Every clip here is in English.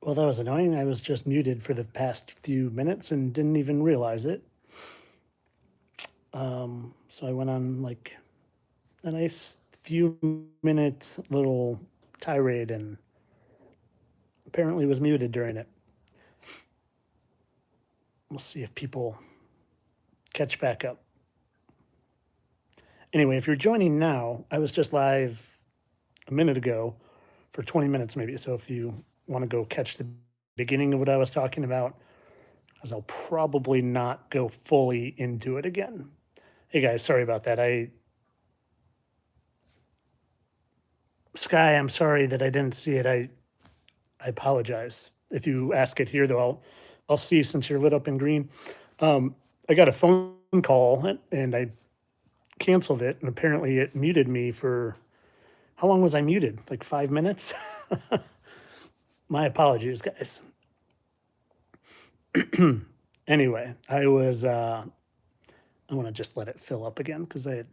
Well, that was annoying. I was just muted for the past few minutes and didn't even realize it. So I went on like a nice few minute little tirade and apparently was muted during it. We'll see if people catch back up. Anyway, if you're joining now, I was just live a minute ago for 20 minutes maybe. So if you want to go catch the beginning of what I was talking about, as I'll probably not go fully into it again. Hey guys, sorry about that. Sky, I'm sorry that I didn't see it. I apologize. If you ask it here though, I'll see since you're lit up in green. I got a phone call and I canceled it and apparently it muted me for how long was I muted? Like 5 minutes? My apologies, guys. Anyway, I want to just let it fill up again because I had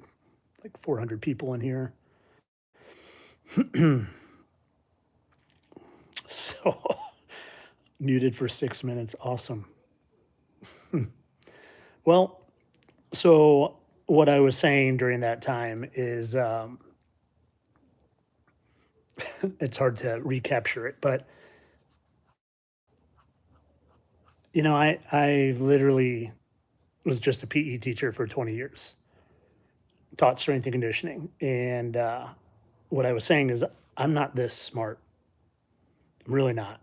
like 400 people in here. So muted for 6 minutes. Awesome. Well, so what I was saying during that time is it's hard to recapture it, but I literally was just a PE teacher for 20 years, taught strength and conditioning, and what I was saying is I'm not this smart. I'm really not.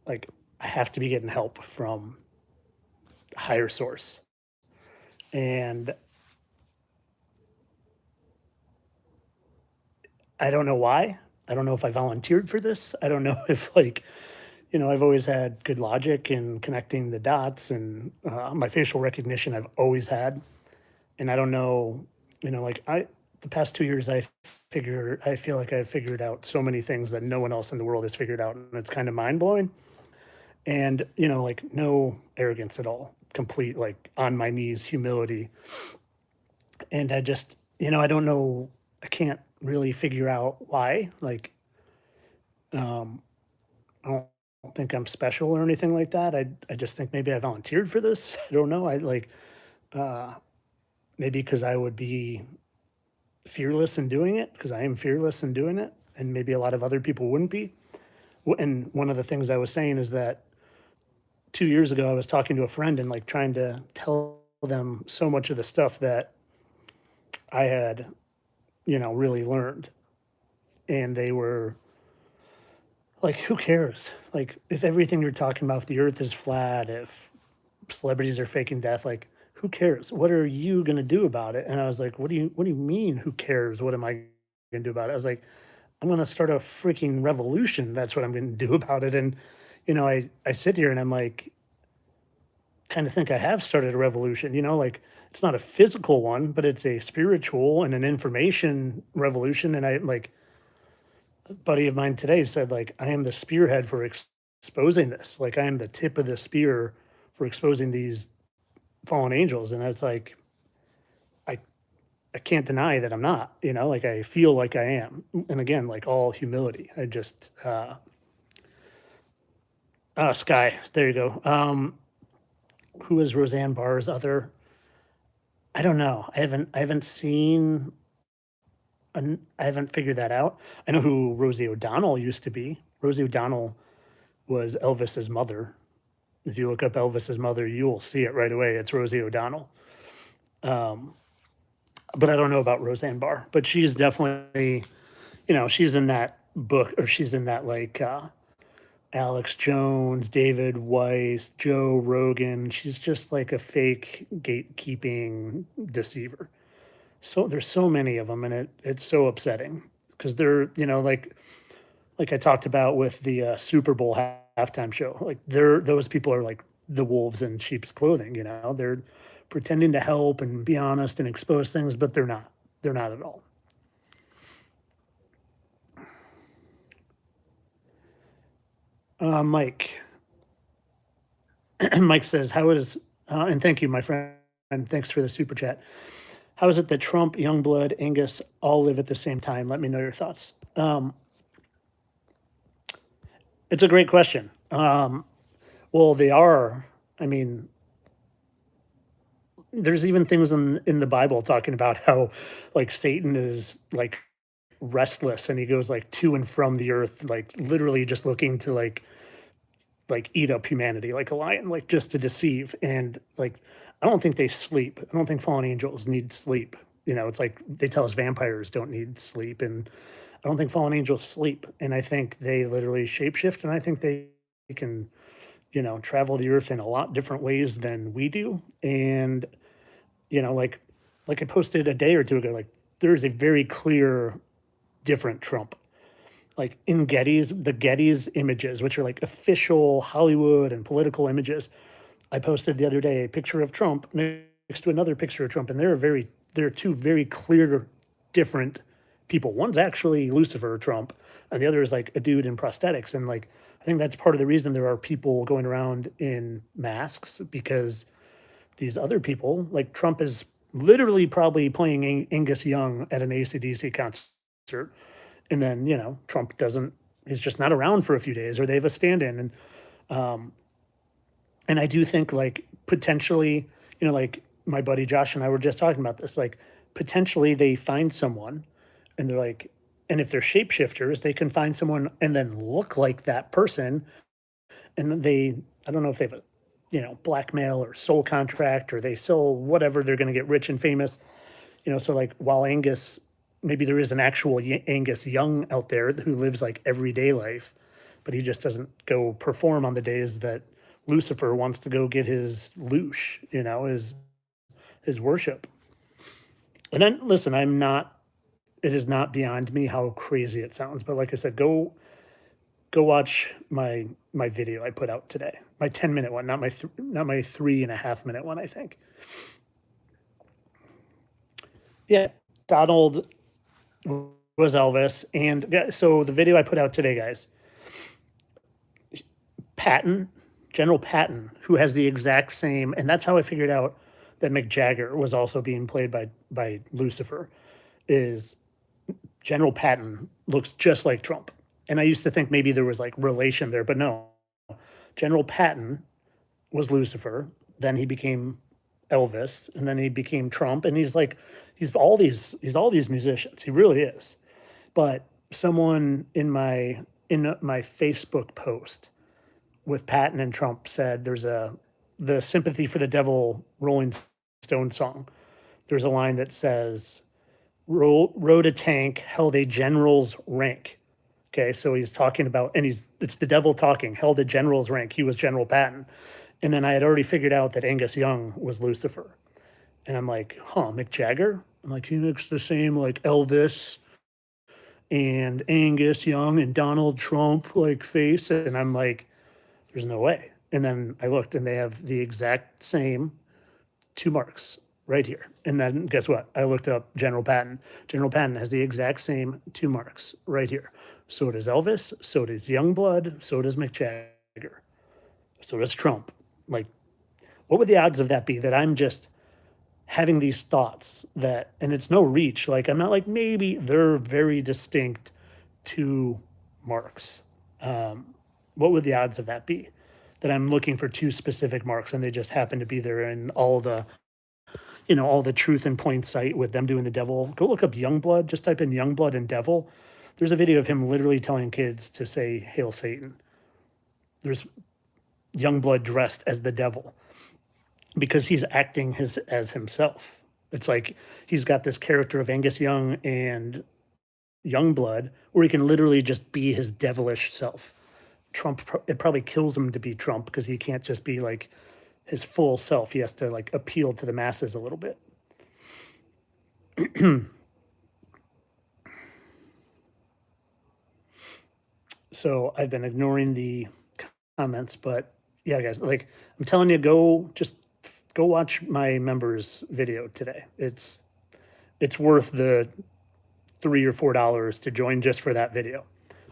Like I have to be getting help from a higher source, and I don't know why. I don't know if I volunteered for this. I don't know if I've always had good logic in connecting the dots and my facial recognition I've always had. And I don't know, the past 2 years, I feel like I've figured out so many things that no one else in the world has figured out. And it's kind of mind blowing. And, like no arrogance at all, complete, like on my knees, humility. And I just, I don't know, I can't really figure out why. Like, um, I don't think I'm special or anything like that. I just think maybe I volunteered for this. I don't know. Uh, maybe because I would be fearless in doing it, because I am fearless in doing it, and maybe a lot of other people wouldn't be. And one of the things I was saying is that 2 years ago, I was talking to a friend and like trying to tell them so much of the stuff that I had, really learned. And they were like, who cares? Like, if everything you're talking about, if the earth is flat, if celebrities are faking death, like, who cares? What are you going to do about it? And I was like, what do you mean? Who cares? What am I going to do about it? I was like, I'm going to start a freaking revolution. That's what I'm going to do about it. And, I sit here and I'm like, kind of think I have started a revolution, like it's not a physical one, but it's a spiritual and an information revolution. And I like, a buddy of mine today said, like, I am the spearhead for exposing this. Like, I am the tip of the spear for exposing these fallen angels. And it's like, I, I can't deny that I'm not, like I feel like I am. And again, like all humility, I just, Sky, there you go. Who is Roseanne Barr's other? I don't know. I haven't seen, I haven't figured that out. I know who Rosie O'Donnell used to be. Rosie O'Donnell was Elvis's mother. If you look up Elvis's mother, you will see it right away. It's Rosie O'Donnell. Um, but I don't know about Roseanne Barr. But she's definitely, she's in that book, or she's in that like Alex Jones, David Weiss, Joe Rogan. She's just like a fake gatekeeping deceiver. So there's so many of them, and it's so upsetting because they're like I talked about with the Super Bowl halftime show. Like those people are like the wolves in sheep's clothing. They're pretending to help and be honest and expose things, but they're not. They're not at all. Mike, Mike says, "How is?" And thank you, my friend. And thanks for the super chat. How is it that Trump, Youngblood, Angus all live at the same time? Let me know your thoughts. It's a great question. Well, they are. I mean, there's even things in the Bible talking about how like Satan is like restless and he goes like to and from the earth, like literally just looking to like eat up humanity like a lion, like just to deceive. And like I don't think they sleep. I don't think fallen angels need sleep. You know, it's like they tell us vampires don't need sleep, and I don't think fallen angels sleep. And I think they literally shapeshift, and I think they can, you know, travel the earth in a lot different ways than we do. And you know, like I posted a day or two ago, like there's a very clear different Trump. Like in the Getty's images, which are like official Hollywood and political images. I posted the other day a picture of Trump next to another picture of Trump, and they're two very clear, different people. One's actually Lucifer Trump, and the other is like a dude in prosthetics. And like I think that's part of the reason there are people going around in masks because these other people, like Trump is literally probably playing Angus Young at an AC/DC concert. And then, you know, Trump doesn't, he's just not around for a few days or they have a stand in. And I do think like potentially, you know, like my buddy Josh and I were just talking about this, like potentially they find someone and they're like, and if they're shapeshifters, they can find someone and then look like that person. And they, I don't know if they have a, you know, blackmail or soul contract or they sell whatever, they're going to get rich and famous, you know. So like while Angus, maybe there is an actual Angus Young out there who lives like everyday life, but he just doesn't go perform on the days that Lucifer wants to go get his loosh, you know, his worship. And then listen, I'm not, it is not beyond me how crazy it sounds, but like I said, go watch my video I put out today, my 10-minute one, not my 3.5 minute one, I think. Yeah, Donald was Elvis, and yeah, so the video I put out today, guys, Patton, General Patton, who has the exact same, and that's how I figured out that Mick Jagger was also being played by Lucifer. Is General Patton looks just like Trump, and I used to think maybe there was like relation there, but no. General Patton was Lucifer, then he became Elvis, and then he became Trump, and he's like he's all these musicians. He really is. But someone in my Facebook post with Patton and Trump said there's a the Sympathy for the Devil Rolling Stone song. There's a line that says rode a tank, held a general's rank. Okay, so he's talking about, and it's the devil talking, held a general's rank. He was General Patton. And then I had already figured out that Angus Young was Lucifer. And I'm like, huh, Mick Jagger? I'm like, he looks the same like Elvis and Angus Young and Donald Trump like face. And I'm like, there's no way. And then I looked and they have the exact same two marks right here. And then guess what? I looked up General Patton. General Patton has the exact same two marks right here. So does Elvis, so does Youngblood, so does Mick Jagger, so does Trump. Like, what would the odds of that be that I'm just having these thoughts that, and it's no reach, like I'm not like maybe they're very distinct two marks. What would the odds of that be? That I'm looking for two specific marks and they just happen to be there and all the, you know, all the truth in plain sight with them doing the devil. Go look up Youngblood, just type in Youngblood and devil. There's a video of him literally telling kids to say Hail Satan. There's Youngblood dressed as the devil because he's acting as himself. It's like he's got this character of Angus Young and Youngblood where he can literally just be his devilish self. Trump, it probably kills him to be Trump because he can't just be like his full self. He has to like appeal to the masses a little bit. So I've been ignoring the comments, but yeah, guys, like I'm telling you, go watch my members video today. It's worth the $3 or $4 to join just for that video,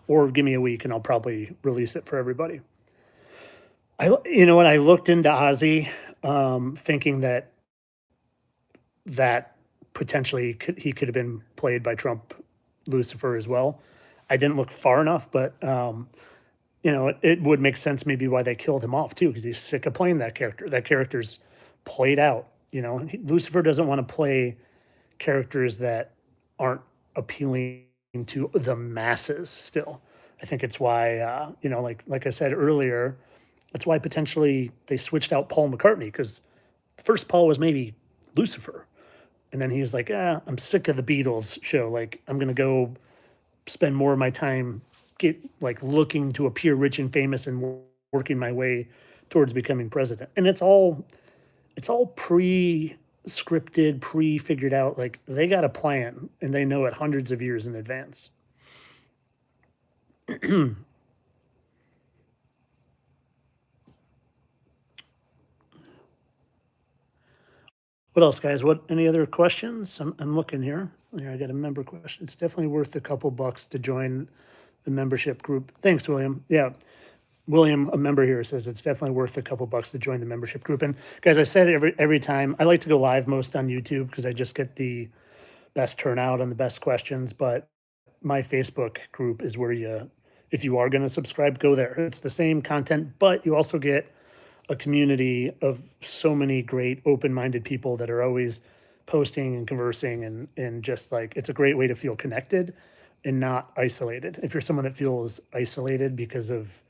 or give me a week and I'll probably release it for everybody. You know what? I looked into Ozzy, thinking that potentially he could have been played by Trump Lucifer as well. I didn't look far enough, but it would make sense maybe why they killed him off too, because he's sick of playing that character. That character's played out. Lucifer doesn't want to play characters that aren't appealing to the masses still. I think it's why, like I said earlier, that's why potentially they switched out Paul McCartney, because first Paul was maybe Lucifer. And then he was like, I'm sick of the Beatles show. Like, I'm going to go spend more of my time looking to appear rich and famous and working my way towards becoming president. And it's all pre-scripted, pre-figured out. Like, they got a plan and they know it hundreds of years in advance. What else, guys? Any other questions? I'm looking here. Here, I got a member question. It's definitely worth a couple bucks to join the membership group. Thanks, William. Yeah, William, a member here, says it's definitely worth a couple bucks to join the membership group. And guys, I said it every time. I like to go live most on YouTube because I just get the best turnout and the best questions. But my Facebook group is where if you are going to subscribe, go there. It's the same content, but you also get a community of so many great open-minded people that are always posting and conversing, and just like, it's a great way to feel connected and not isolated. If you're someone that feels isolated because of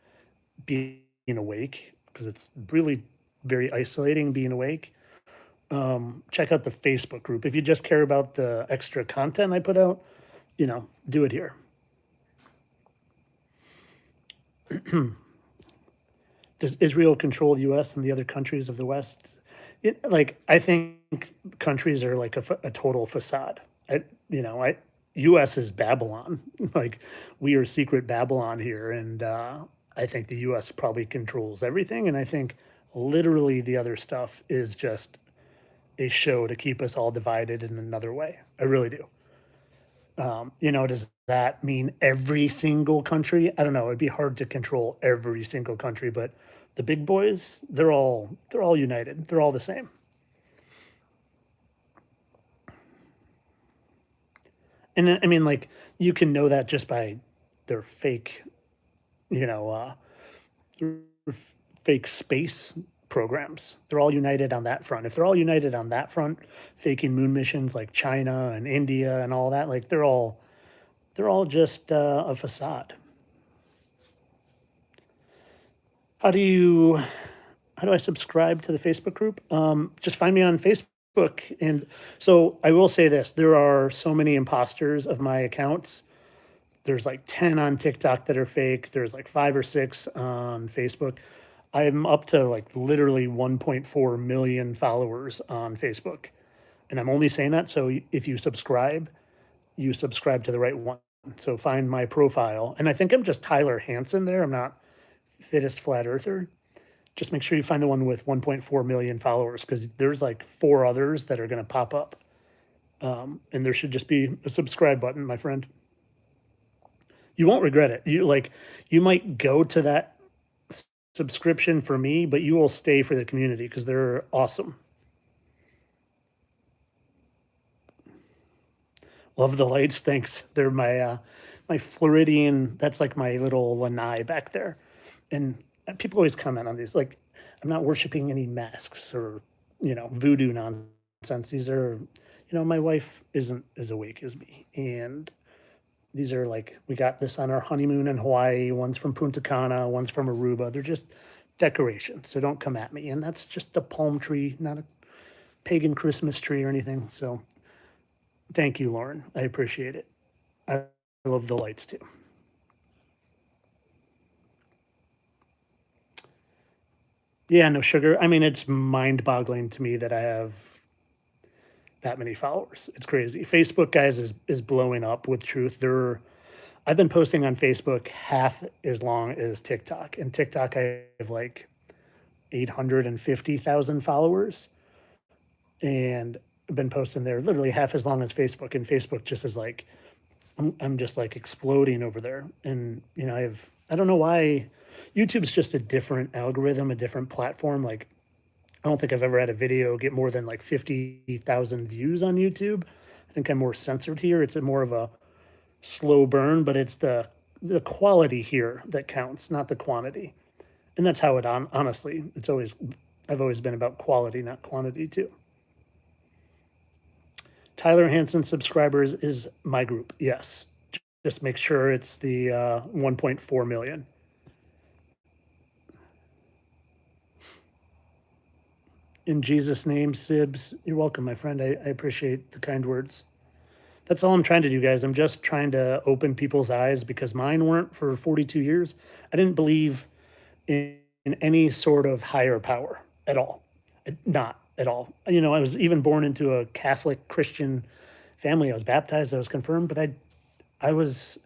being awake, because it's really very isolating being awake, check out the Facebook group. If you just care about the extra content I put out, do it here. Does Israel control the U.S. and the other countries of the West? I think countries are like a total facade. U.S. is Babylon. Like, we are secret Babylon here, and I think the U.S. probably controls everything. And I think literally the other stuff is just a show to keep us all divided in another way. I really do. Does that mean every single country? I don't know. It'd be hard to control every single country, but the big boys, they're all united. They're all the same. And I mean, like, you can know that just by their fake, you know, their fake space programs. They're all united on that front. If they're all united on that front, faking moon missions like China and India and all that, like, they're all just a facade. How do you how do I subscribe to the Facebook group? Just find me on Facebook. And so I will say this, there are so many imposters of my accounts. There's like 10 on TikTok that are fake. There's like 5 or 6 on Facebook. I'm up to like literally 1.4 million followers on Facebook. And I'm only saying that so if you subscribe to the right one. So find my profile. And I think I'm just Tyler Hansen there. I'm not Fittest Flat Earther. Just make sure you find the one with 1.4 million followers, because there's like 4 others that are going to pop up. And there should just be a subscribe button, my friend. You won't regret it. You might go to that subscription for me, but you will stay for the community because they're awesome. Love the lights. Thanks. They're my Floridian. That's like my little lanai back there. And people always comment on these. Like, I'm not worshiping any masks or voodoo nonsense. These are, my wife isn't as awake as me, and these are like, we got this on our honeymoon in Hawaii. One's from Punta Cana, one's from Aruba. They're just decorations, so don't come at me. And that's just a palm tree, not a pagan Christmas tree or anything. So thank you, Lauren. I appreciate it. I love the lights too. Yeah, no sugar. I mean, it's mind-boggling to me that I have that many followers. It's crazy. Facebook, guys, is blowing up with truth. I've been posting on Facebook half as long as TikTok. And TikTok, I have like 850,000 followers. And I've been posting there literally half as long as Facebook. And Facebook just is like, I'm just like exploding over there. And, I don't know why. YouTube's just a different algorithm, a different platform. Like, I don't think I've ever had a video get more than like 50,000 views on YouTube. I think I'm more censored here. It's more of a slow burn, but it's the the quality here that counts, not the quantity. And that's how honestly, I've always been about quality, not quantity too. Tyler Hansen subscribers is my group. Yes. Just make sure it's the 1.4 million. In Jesus' name, Sibs, you're welcome, my friend. I appreciate the kind words. That's all I'm trying to do, guys. I'm just trying to open people's eyes because mine weren't for 42 years. I didn't believe in any sort of higher power at all. Not at all. You know, I was even born into a Catholic Christian family. I was baptized, I was confirmed, but I was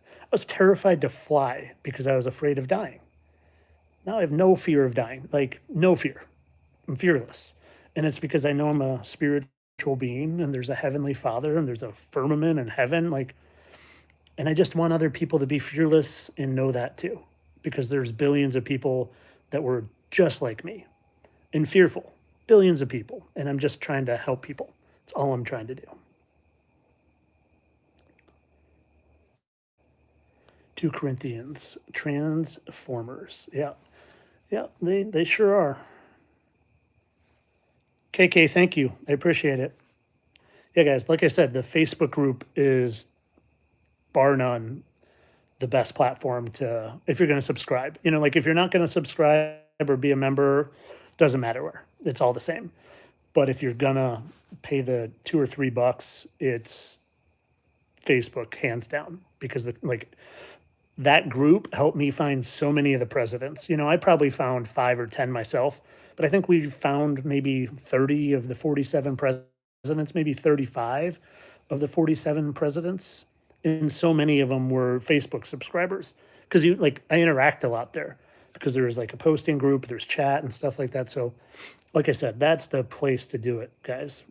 terrified to fly because I was afraid of dying. Now I have no fear of dying, like no fear. I'm fearless. And it's because I know I'm a spiritual being and there's a heavenly father and there's a firmament in heaven. Like, and I just want other people to be fearless and know that too, because there's billions of people that were just like me and fearful, billions of people. And I'm just trying to help people. That's all I'm trying to do. 2 Corinthians, transformers. Yeah. Yeah, they sure are. KK, thank you. I appreciate it. Yeah, guys, like I said, the Facebook group is bar none the best platform to, if you're going to subscribe. You know, like if you're not going to subscribe or be a member, doesn't matter where. It's all the same. But if you're going to pay the $2 or $3, it's Facebook hands down because that group helped me find so many of the presidents. You know, I probably found 5 or 10 myself, but I think we found maybe 30 of the 47 presidents, maybe 35 of the 47 presidents. And so many of them were Facebook subscribers because I interact a lot there because there's like a posting group, there's chat and stuff like that. So, like I said, that's the place to do it, guys.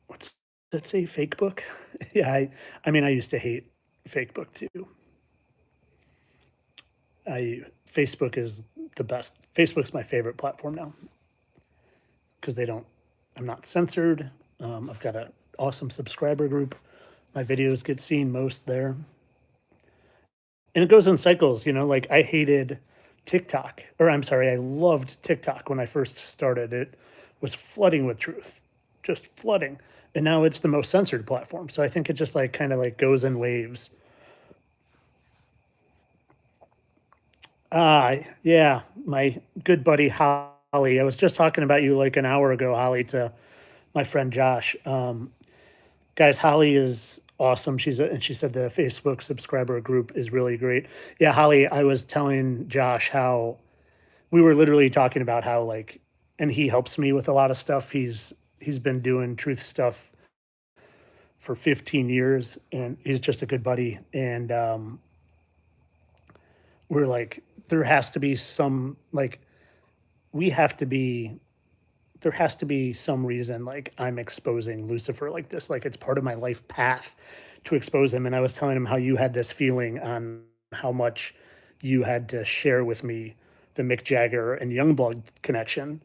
What's that say? Fake book? Yeah, I mean, I used to hate fake book too. I Facebook is the best. Facebook's my favorite platform now because I'm not censored. I've got an awesome subscriber group. My videos get seen most there. And it goes in cycles, you know, like I hated TikTok, or I'm sorry, I loved TikTok when I first started. It was flooding with truth, just flooding. And now it's the most censored platform. So I think it just like kind of like goes in waves. Yeah, my good buddy Holly. I was just talking about you like an hour ago, Holly, to my friend Josh. Guys, Holly is awesome. And she said the Facebook subscriber group is really great. Yeah, Holly, I was telling Josh how we were literally talking about how and he helps me with a lot of stuff. He's been doing truth stuff for 15 years, and he's just a good buddy. And we're like, there has to be some we have to be there has to be some reason I'm exposing Lucifer like this. Like it's part of my life path to expose him. And I was telling him how you had this feeling on how much you had to share with me the Mick Jagger and Youngblood connection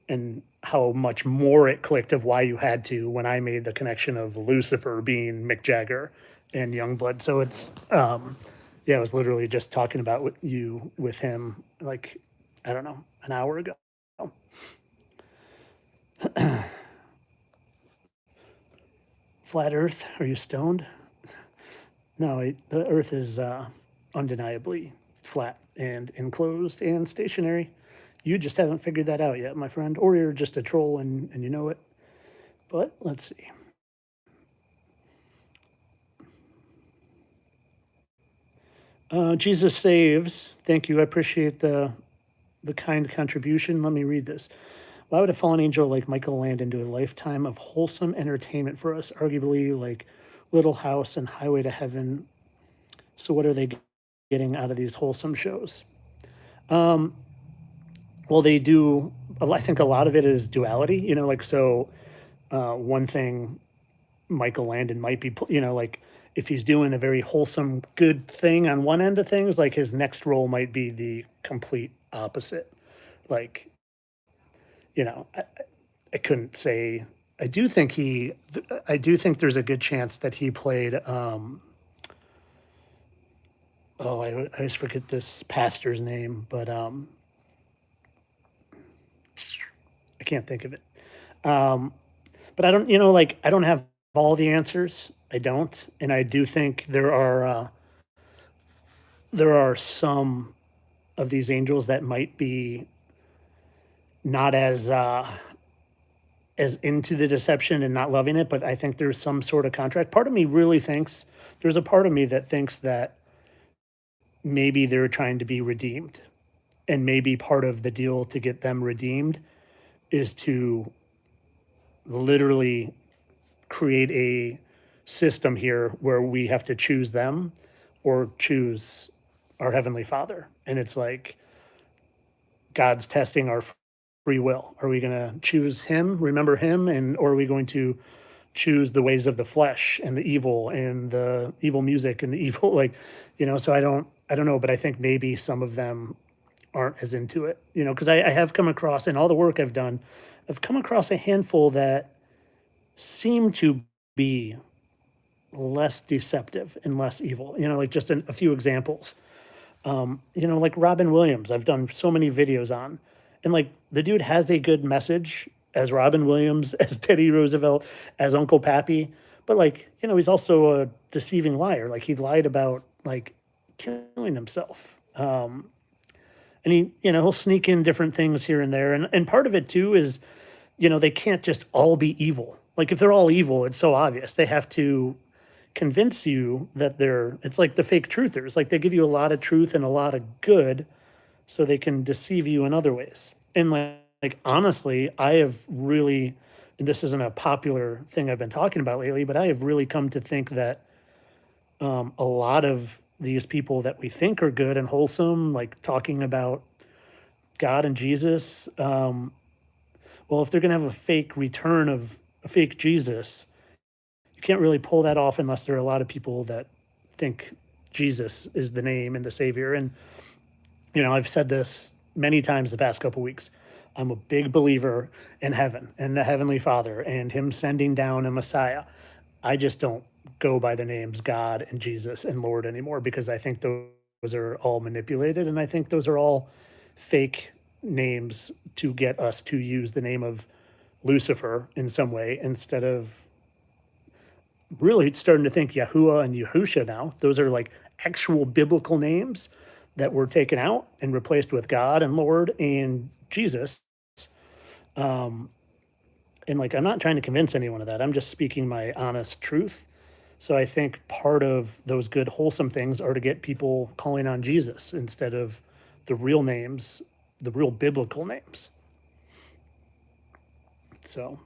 and how much more it clicked of why you had to when I made the connection of Lucifer being Mick Jagger and Youngblood. So it's yeah, I was literally just talking about you with him I don't know, an hour ago. Flat Earth, are you stoned? No, the Earth is undeniably flat and enclosed and stationary. You just haven't figured that out yet, my friend, or you're just a troll and you know it. But let's see. Jesus saves. Thank you. I appreciate the kind contribution. Let me read this. Why would a fallen angel like Michael Landon do a lifetime of wholesome entertainment for us? Arguably, like Little House and Highway to Heaven. So, what are they getting out of these wholesome shows? Well, they do. I think a lot of it is duality. You know, one thing Michael Landon might be, if he's doing a very wholesome, good thing on one end of things, like his next role might be the complete opposite. Like, you know, I couldn't say I do think I do think there's a good chance that he played. Oh, I always forget this pastor's name, but I can't think of it. Um, but I don't, like I don't have all the answers. I don't, and I do think there are some of these angels that might be not as into the deception and not loving it, but I think there's some sort of contract. Part of me really thinks there's a part of me that thinks that maybe they're trying to be redeemed, and maybe part of the deal to get them redeemed is to literally create a system here where we have to choose them or choose our heavenly father, and it's like God's testing our free will. Are we going to choose him, remember him, and or are we going to choose the ways of the flesh and the evil music and the evil, like, so I don't know, but I think maybe some of them aren't as into it, because I have come across in all the work I've done, I've come across a handful that seem to be less deceptive and less evil, like just a few examples. Like Robin Williams, I've done so many videos on, and like the dude has a good message as Robin Williams, as Teddy Roosevelt, as Uncle Pappy, but like, he's also a deceiving liar. Like he lied about like killing himself. And he'll sneak in different things here and there. And part of it too is, they can't just all be evil. Like if they're all evil, it's so obvious. They have to convince you that it's like the fake truthers. Like they give you a lot of truth and a lot of good so they can deceive you in other ways. And like honestly, I have really, and this isn't a popular thing I've been talking about lately, but I have really come to think that a lot of these people that we think are good and wholesome, like talking about God and Jesus, well, if they're going to have a fake return of a fake Jesus, you can't really pull that off unless there are a lot of people that think Jesus is the name and the Savior. And I've said this many times the past couple weeks. I'm a big believer in heaven and the Heavenly Father and Him sending down a Messiah. I just don't go by the names God and Jesus and Lord anymore because I think those are all manipulated, and I think those are all fake names to get us to use the name of Lucifer in some way instead of really starting to think Yahuwah and Yahusha now. Those are like actual biblical names that were taken out and replaced with God and Lord and Jesus. Um, and like, I'm not trying to convince anyone of that. I'm just speaking my honest truth. So I think part of those good, wholesome things are to get people calling on Jesus instead of the real names, the real biblical names. So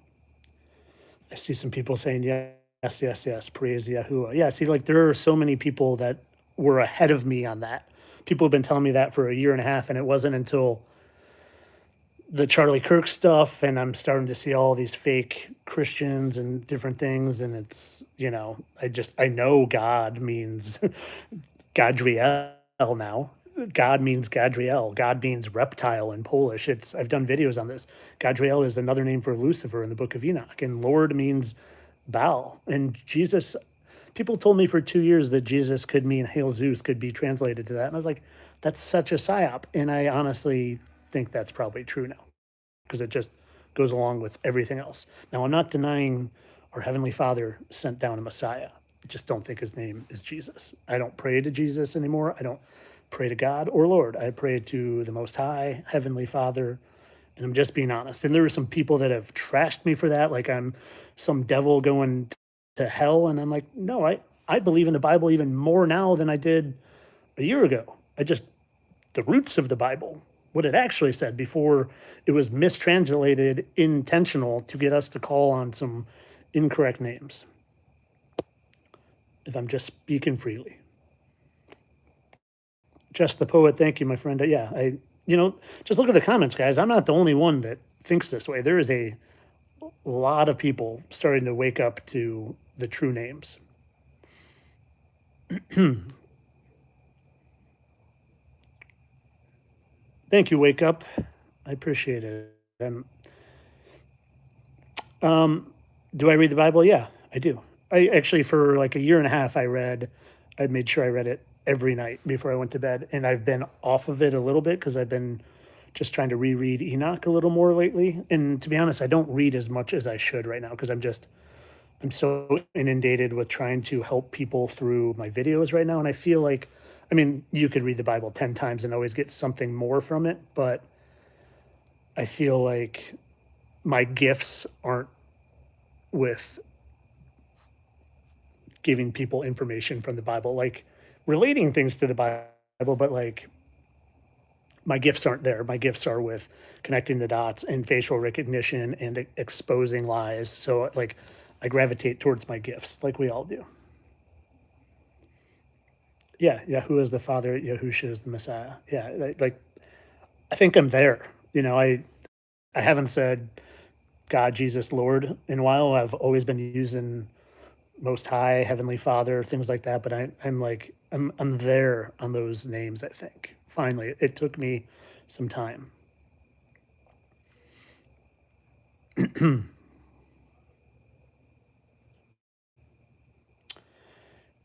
I see some people saying, yes, yes, yes, praise Yahuwah. Yeah, see, like there are so many people that were ahead of me on that. People have been telling me that for a year and a half, and it wasn't until the Charlie Kirk stuff, and I'm starting to see all these fake Christians and different things, and it's, I know God means Gadriel now. God means Gadriel. God means reptile in Polish. I've done videos on this. Gadriel is another name for Lucifer in the book of Enoch, and Lord means Baal. And Jesus, people told me for 2 years that Jesus could mean Hail Zeus, could be translated to that. And I was like, that's such a psyop. And I honestly think that's probably true now because it just goes along with everything else. Now, I'm not denying our Heavenly Father sent down a Messiah. I just don't think his name is Jesus. I don't pray to Jesus anymore. I don't pray to God or Lord. I pray to the Most High, Heavenly Father, and I'm just being honest. And there are some people that have trashed me for that, like I'm some devil going to hell. And I'm like, no, I believe in the Bible even more now than I did a year ago. The roots of the Bible, what it actually said before it was mistranslated intentional to get us to call on some incorrect names. If I'm just speaking freely. Just the poet, thank you, my friend. Yeah, just look at the comments, guys. I'm not the only one that thinks this way. There is a lot of people starting to wake up to the true names. Thank you, Wake Up. I appreciate it. And Do I read the Bible? Yeah, I do. I actually, for like a year and a half, I made sure I read it every night before I went to bed. And I've been off of it a little bit because I've been just trying to reread Enoch a little more lately. And to be honest, I don't read as much as I should right now because I'm so inundated with trying to help people through my videos right now. And I feel like, I mean, you could read the Bible 10 times and always get something more from it. But I feel like my gifts aren't with giving people information from the Bible, like relating things to the Bible, but like my gifts aren't there. My gifts are with connecting the dots and facial recognition and exposing lies. So like I gravitate towards my gifts like we all do. Yeah, Yahuwah is the Father, Yahusha is the Messiah. Yeah, like I think I'm there. I haven't said God, Jesus, Lord in a while. I've always been using Most High, Heavenly Father, things like that. But I'm like, I'm there on those names, I think. Finally, it took me some time.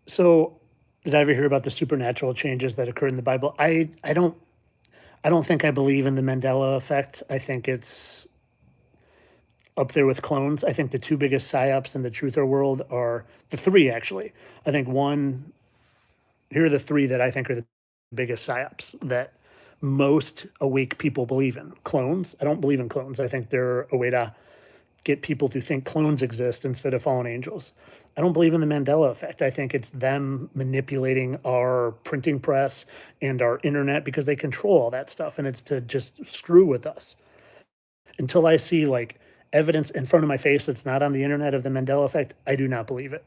So, did I ever hear about the supernatural changes that occurred in the Bible? I don't think I believe in the Mandela effect. I think it's up there with clones. I think the two biggest psyops in the truther world are the three actually. I think one Here are the three that I think are the biggest psyops that most awake people believe in. Clones. I don't believe in clones. I think they're a way to get people to think clones exist instead of fallen angels. I don't believe in the Mandela effect. I think it's them manipulating our printing press and our internet because they control all that stuff and it's to just screw with us. Until I see like evidence in front of my face that's not on the internet of the Mandela effect, I do not believe it.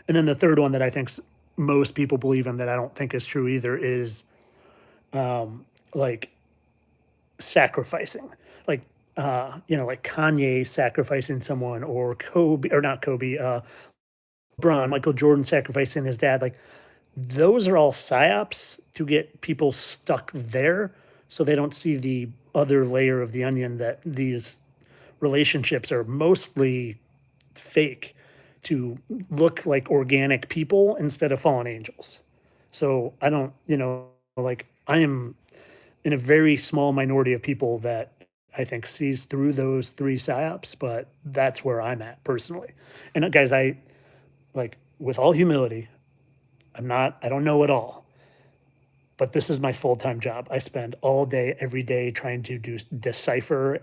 And then the third one that I think most people believe in that I don't think is true either is like sacrificing, like like Kanye sacrificing someone, or Kobe, or not Kobe, LeBron, Michael Jordan sacrificing his dad. Like those are all psyops to get people stuck there, so they don't see the other layer of the onion that these relationships are mostly fake to look like organic people instead of fallen angels. So I don't, like I am in a very small minority of people that I think sees through those three psyops, but that's where I'm at personally. And guys, I like with all humility, I don't know it all, but this is my full-time job. I spend all day, every day trying to decipher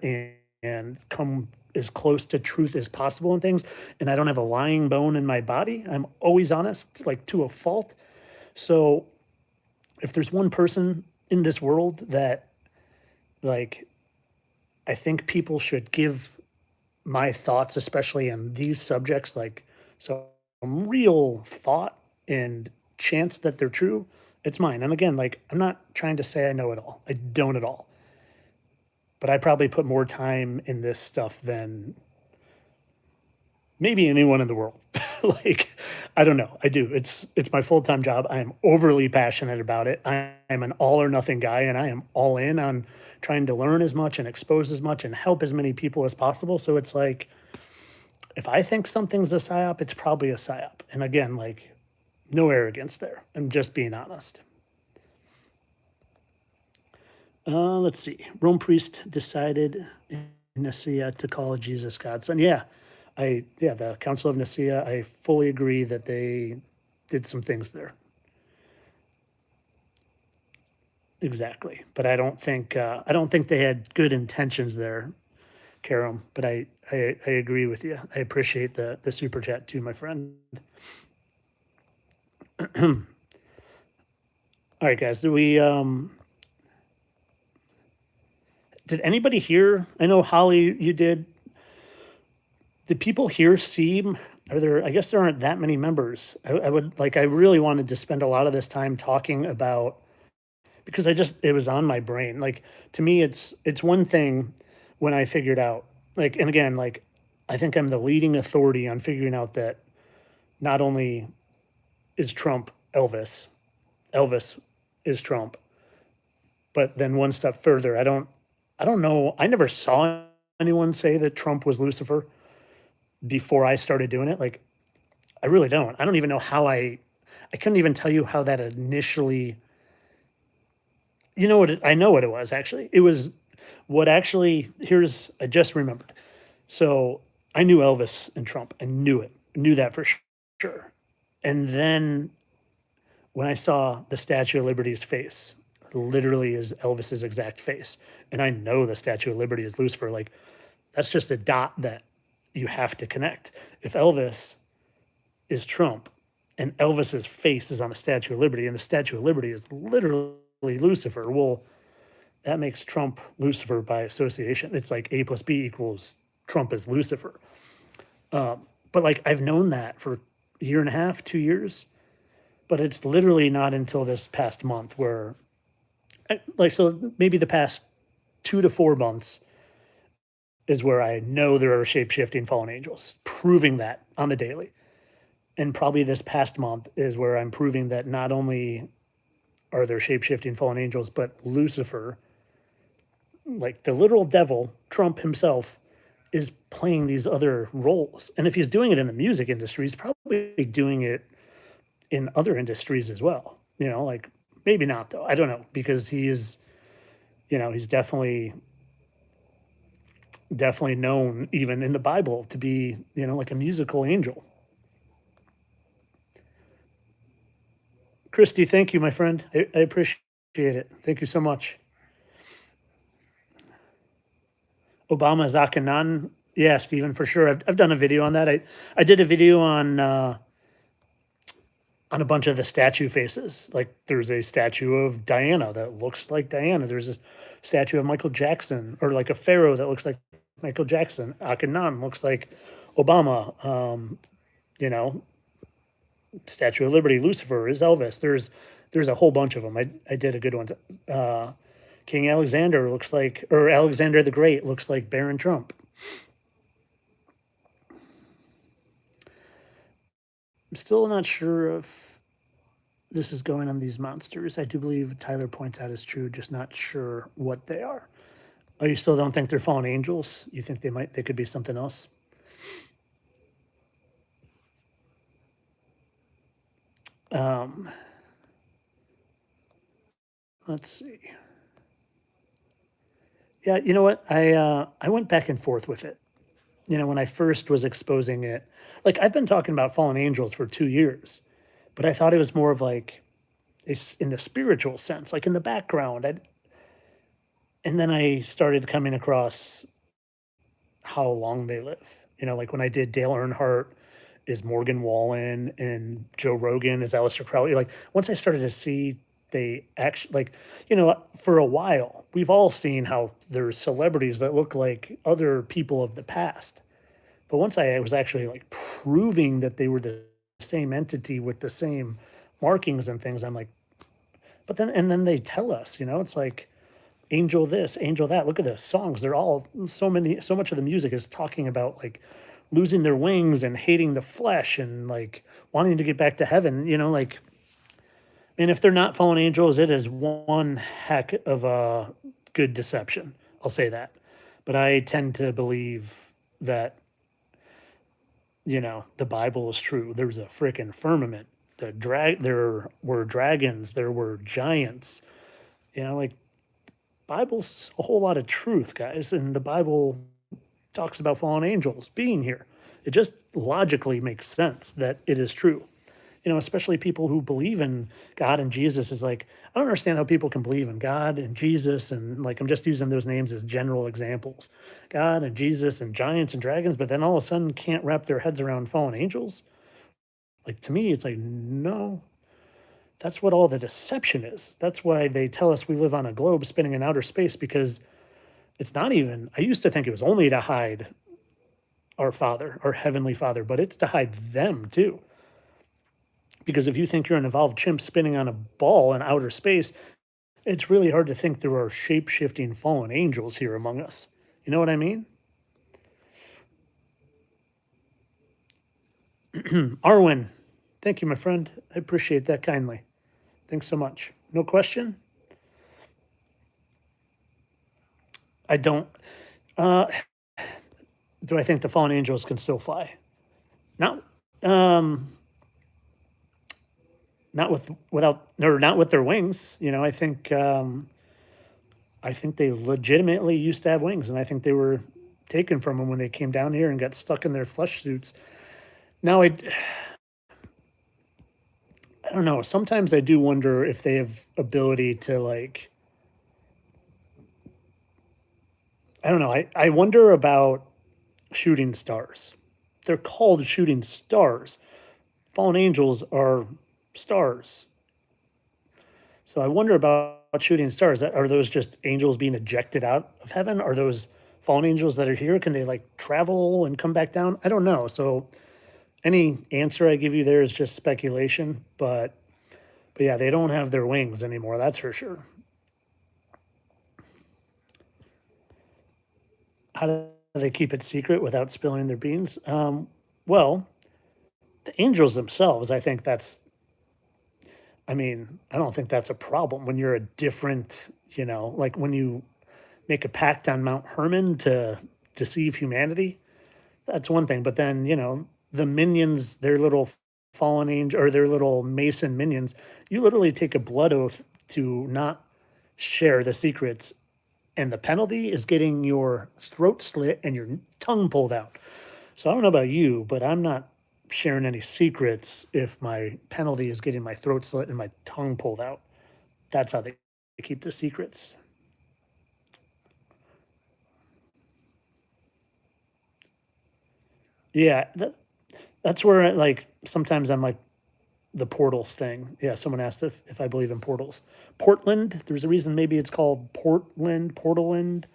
and come as close to truth as possible in things. And I don't have a lying bone in my body. I'm always honest, like to a fault. So if there's one person in this world that like I think people should give my thoughts, especially in these subjects, like some real thought and chance that they're true, it's mine. And again, like I'm not trying to say I know it all. I don't at all. But I probably put more time in this stuff than maybe anyone in the world. Like, I don't know. I do. It's my full-time job. I am overly passionate about it. I am an all or nothing guy, and I am all in on trying to learn as much and expose as much and help as many people as possible. So it's like if I think something's a psyop, it's probably a psyop. And again, like no arrogance there. I'm just being honest. Let's see. Rome priest decided in Nicaea to call Jesus God's son. Yeah, the Council of Nicaea. I fully agree that they did some things there. Exactly, but I don't think they had good intentions there, Karam. But I agree with you. I appreciate the super chat too, my friend. All right, guys. Did anybody hear? I know Holly, you did. Did people here seem? Are there? I guess there aren't that many members. I would like. I really wanted to spend a lot of this time talking about because it was on my brain. Like to me, it's one thing when I figured out like, and again, like I think I'm the leading authority on figuring out that not only is Trump Elvis, Elvis is Trump, but then one step further, I don't know. I never saw anyone say that Trump was Lucifer, before I started doing it. Like, I really don't. I don't even know how I couldn't even tell you how that initially. You know what? I know what it was actually. It was what actually. Here's I just remembered. So I knew Elvis and Trump. I knew it. Knew that for sure. And then when I saw the Statue of Liberty's face, literally is Elvis's exact face, and I know the Statue of Liberty is Lucifer. Like, that's just a dot that you have to connect. If Elvis is Trump and Elvis's face is on the Statue of Liberty and the Statue of Liberty is literally Lucifer, well, that makes Trump Lucifer by association. It's like A plus B equals Trump is Lucifer. But like I've known that for a year and a half, 2 years, but it's literally not until this past month where, like, so maybe the past 2 to 4 months is where I know there are shape shifting fallen angels, proving that on the daily. And probably this past month is where I'm proving that not only are there shape shifting fallen angels, but Lucifer, like the literal devil, Trump himself, is playing these other roles. And if he's doing it in the music industry, he's probably doing it in other industries as well. Like maybe not though. I don't know because he is, he's definitely known even in the Bible to be, like a musical angel. Christy, thank you, my friend. I appreciate it. Thank you so much. Obama Zakanan. Yeah, Stephen, for sure. I've done a video on that. I did a video on a bunch of the statue faces. Like there's a statue of Diana that looks like Diana. There's a statue of Michael Jackson, or like a pharaoh that looks like Michael Jackson. Akhenaten looks like Obama. You know, Statue of Liberty, Lucifer is Elvis. There's a whole bunch of them. I did a good one. King Alexander looks like, or Alexander the Great looks like Baron Trump. I'm still not sure if this is going on these monsters. I do believe Tyler points out is true, just not sure what they are. Oh, you still don't think they're fallen angels? You think they could be something else? Um, let's see. Yeah, you know what? I went back and forth with it. When I first was exposing it, like I've been talking about fallen angels for 2 years, but I thought it was more of like it's in the spiritual sense, like in the background. And then I started coming across how long they live. Like when I did Dale Earnhardt is Morgan Wallen and Joe Rogan is Aleister Crowley. Like once I started to see they actually like, for a while we've all seen how there's celebrities that look like other people of the past. But once I was actually like proving that they were the same entity with the same markings and things, I'm like, but then they tell us, it's like angel this, angel that. Look at the songs. They're all so much of the music is talking about like losing their wings and hating the flesh and like wanting to get back to heaven, like, and if they're not fallen angels, it is one heck of a good deception. I'll say that. But I tend to believe that, the Bible is true. There's a freaking firmament. There were dragons, there were giants. Like Bible's a whole lot of truth, guys, and the Bible talks about fallen angels being here. It just logically makes sense that it is true. Especially people who believe in God and Jesus is like, I don't understand how people can believe in God and Jesus. And like, I'm just using those names as general examples, God and Jesus and giants and dragons, but then all of a sudden can't wrap their heads around fallen angels. Like to me, it's like, no, that's what all the deception is. That's why they tell us we live on a globe spinning in outer space, because it's not even, I used to think it was only to hide our Father, our Heavenly Father, but it's to hide them too. Because if you think you're an evolved chimp spinning on a ball in outer space, it's really hard to think there are shape shifting fallen angels here among us. You know what I mean? Arwen, thank you, my friend. I appreciate that kindly. Thanks so much. No question? I don't. Uh, Do I think the fallen angels can still fly? Not, um, not with without or not with their wings. I think they legitimately used to have wings, and I think they were taken from them when they came down here and got stuck in their flesh suits. Now, I don't know. Sometimes I do wonder if they have ability to like. I don't know. I wonder about shooting stars. They're called shooting stars. Fallen angels are stars. So I wonder about shooting stars. Are those just angels being ejected out of heaven? Are those fallen angels that are here? Can they like travel and come back down? I don't know. So any answer I give you there is just speculation. But yeah, they don't have their wings anymore. That's for sure. How do they keep it secret without spilling their beans? Well, the angels themselves, I think that's. I mean, I don't think that's a problem when you're a different. Like when you make a pact on Mount Hermon to deceive humanity, that's one thing. But then, the minions, their little fallen angel or their little Mason minions, you literally take a blood oath to not share the secrets. And the penalty is getting your throat slit and your tongue pulled out. So I don't know about you, but I'm not sharing any secrets if my penalty is getting my throat slit and my tongue pulled out. That's how they keep the secrets. Yeah, that's where like sometimes I'm like the portals thing. Yeah, someone asked if I believe in portals. Portland, there's a reason maybe it's called Portland.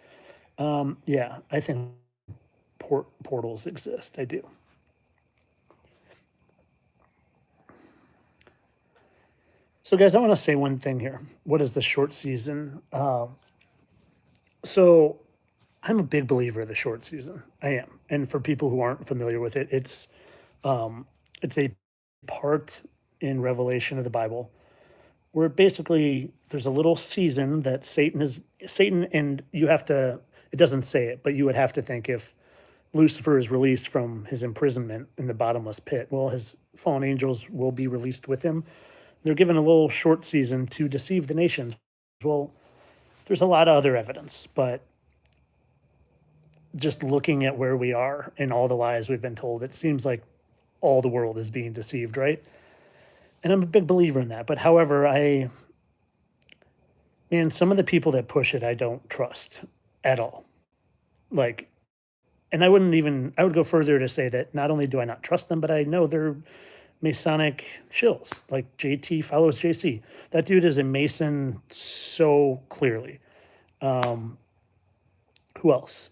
Yeah, I think portals exist. I do. So, guys, I want to say one thing here. What is the short season? So, I'm a big believer of the short season. I am, and for people who aren't familiar with it, it's a part in Revelation of the Bible where basically there's a little season that Satan, and you have to. It doesn't say it, but you would have to think if Lucifer is released from his imprisonment in the bottomless pit, well, his fallen angels will be released with him. They're given a little short season to deceive the nations. Well, there's a lot of other evidence, but just looking at where we are and all the lies we've been told, it seems like all the world is being deceived, right? And I'm a big believer in that. But however, man, some of the people that push it, I don't trust at all. Like, and I would go further to say that not only do I not trust them, but I know they're Masonic shills. Like JT follows JC. That dude is a Mason so clearly. Um, who else?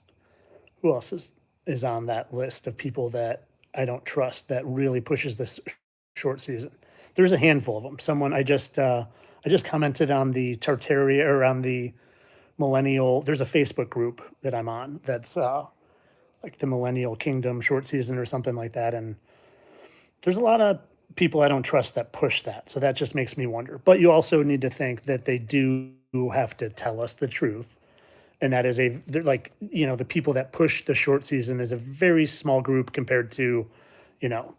Who else is on that list of people that I don't trust that really pushes this short season? There's a handful of them. Someone I just commented on the Tartaria or on the millennial. There's a Facebook group that I'm on that's like the Millennial Kingdom short season or something like that, and there's a lot of people I don't trust that push that. So that just makes me wonder. But you also need to think that they do have to tell us the truth. And that is they're like, the people that push the short season is a very small group compared to, you know,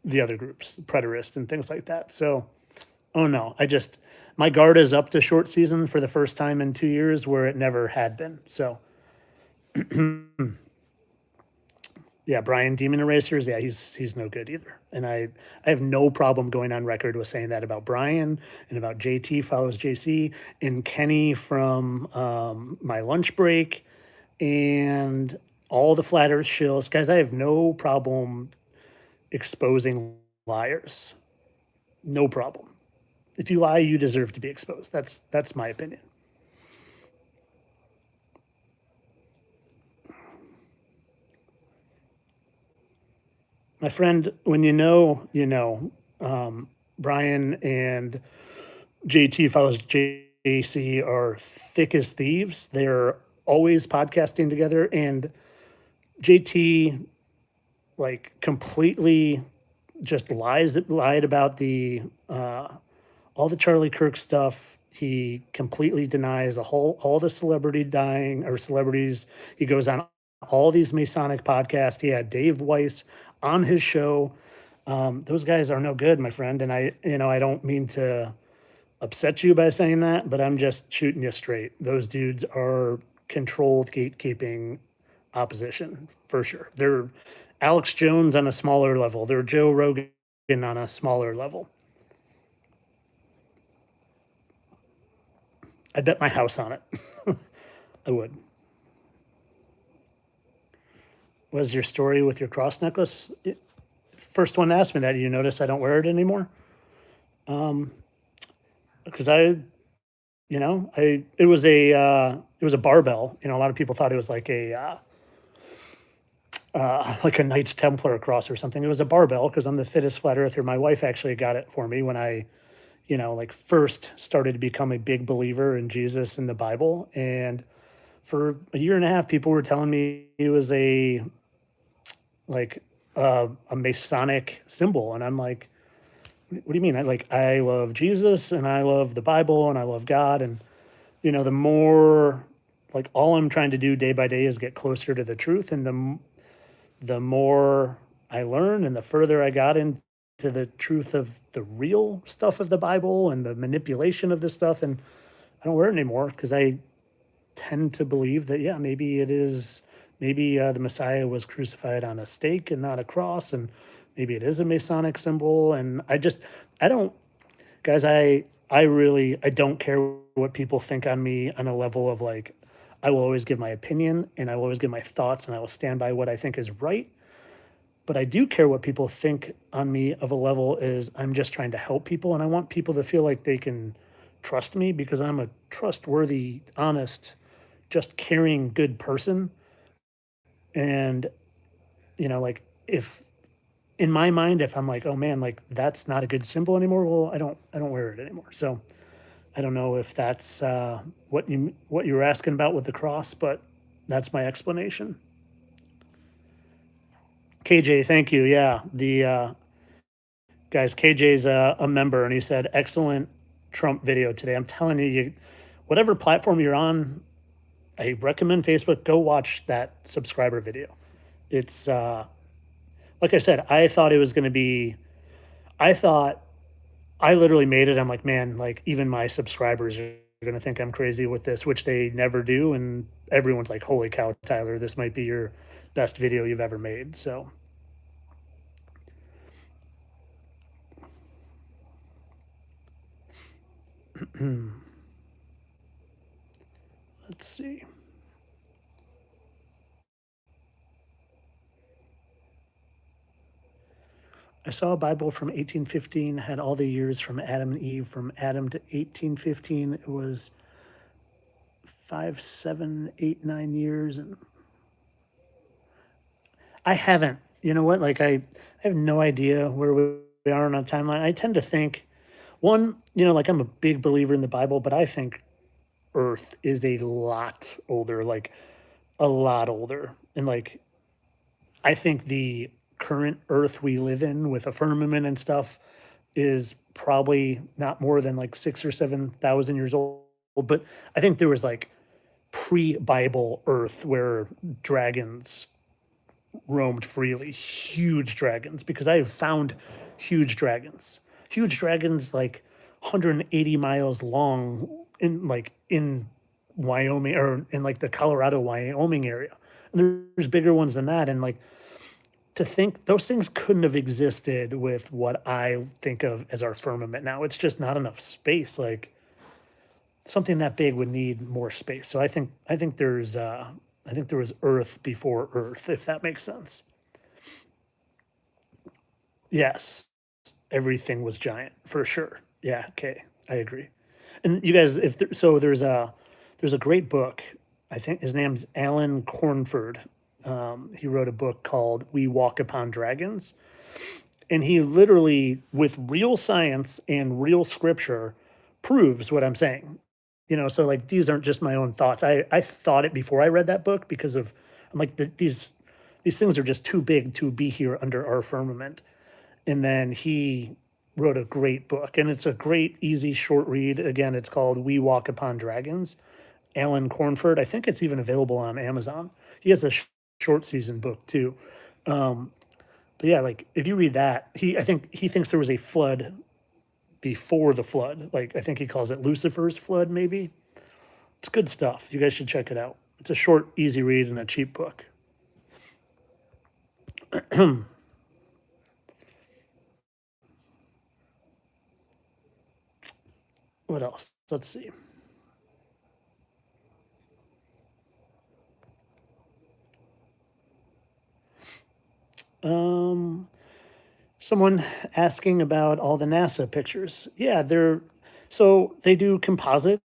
the other groups, preterists and things like that. So, oh no, my guard is up to short season for the first time in 2 years where it never had been. So, yeah, Brian Demon Erasers, yeah, he's no good either. And I have no problem going on record with saying that about Brian and about JT follows JC and Kenny from my lunch break and all the flat earth shills. Guys, I have no problem exposing liars. No problem. If you lie, you deserve to be exposed. That's my opinion. My friend, when you know, you know. Brian and JT follows JC are thick as thieves. They're always podcasting together, and JT like completely just lied about the all the Charlie Kirk stuff. He completely denies all the celebrity dying or celebrities. He goes on all these Masonic podcasts. He had Dave Weiss on his show. Those guys are no good, my friend. And I don't mean to upset you by saying that, but I'm just shooting you straight. Those dudes are controlled gatekeeping opposition for sure. They're Alex Jones on a smaller level. They're Joe Rogan on a smaller level. I bet my house on it. I would. What was your story with your cross necklace? First one asked me that. You notice I don't wear it anymore? Because it was a barbell. A lot of people thought it was like a Knights Templar cross or something. It was a barbell because I'm the fittest flat earther. My wife actually got it for me when I, like first started to become a big believer in Jesus and the Bible. And for a year and a half, people were telling me it was like a Masonic symbol, and I'm like, what do you mean? I love Jesus and I love the Bible and I love God, and the more like all I'm trying to do day by day is get closer to the truth, and the more I learned and the further I got into the truth of the real stuff of the Bible and the manipulation of this stuff, and I don't wear it anymore because I tend to believe that, yeah, maybe it is, maybe the Messiah was crucified on a stake and not a cross, and maybe it is a Masonic symbol. And I don't, guys, I don't care what people think on me on a level of like, I will always give my opinion and I will always give my thoughts and I will stand by what I think is right. But I do care what people think on me of a level is I'm just trying to help people, and I want people to feel like they can trust me because I'm a trustworthy, honest, just caring, good person. And, like if in my mind, if I'm like, oh man, like that's not a good symbol anymore, well, I don't wear it anymore. So I don't know if that's what you were asking about with the cross, but that's my explanation. KJ, thank you. Yeah, the guys, KJ's a member, and he said excellent Trump video today. I'm telling you, whatever platform you're on, I recommend Facebook. Go watch that subscriber video. It's like I said, I thought it was going to be. I thought I literally made it. I'm like, man, like even my subscribers are going to think I'm crazy with this, which they never do. And everyone's like, holy cow, Tyler, this might be your best video you've ever made. So let's see. I saw a Bible from 1815, had all the years from Adam and Eve, from Adam to 1815. It was 5, 7, 8, 9 years. And I haven't, you know what? Like, I have no idea where we are on a timeline. I tend to think, one, like I'm a big believer in the Bible, but I think Earth is a lot older, like a lot older. And like, I think the current Earth we live in with a firmament and stuff is probably not more than like 6 or 7 thousand years old. But I think there was like pre-Bible Earth where dragons roamed freely, huge dragons, because I have found huge dragons like 180 miles long in Wyoming or in like the Colorado, Wyoming area. And there's bigger ones than that. And like to think those things couldn't have existed with what I think of as our firmament now. It's just not enough space. Like something that big would need more space. So I think there was Earth before Earth, if that makes sense. Yes, everything was giant for sure. Yeah, okay, I agree. And you guys, if there, so, there's a great book. I think his name's Alan Cornford. He wrote a book called "We Walk Upon Dragons," and he literally, with real science and real scripture, proves what I'm saying. So like these aren't just my own thoughts. I thought it before I read that book because of I'm like these things are just too big to be here under our firmament. And then he wrote a great book, and it's a great, easy, short read. Again, it's called "We Walk Upon Dragons." Alan Cornford. I think it's even available on Amazon. He has a short season book too. Um, but yeah, like if you read that, I think he thinks there was a flood before the flood. Like I think he calls it Lucifer's flood, maybe. It's good stuff. You guys should check it out. It's a short, easy read and a cheap book. What else? Let's see. Um, Someone asking about all the NASA pictures. Yeah, so they do composites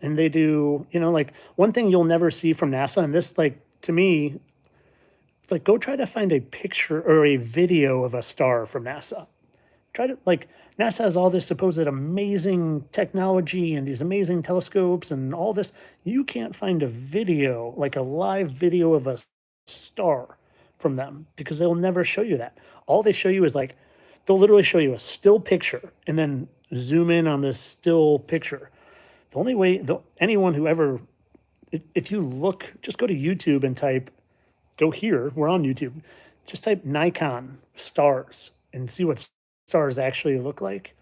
and they do, like one thing you'll never see from NASA, and this like to me, like go try to find a picture or a video of a star from NASA. Try to like NASA has all this supposed amazing technology and these amazing telescopes and all this. You can't find a video, like a live video of a star from them because they'll never show you that. All they show you is like they'll literally show you a still picture and then zoom in on this still picture. The only way anyone who ever if you look, just go to YouTube and type go here, we're on YouTube. Just type Nikon stars and see what stars actually look like.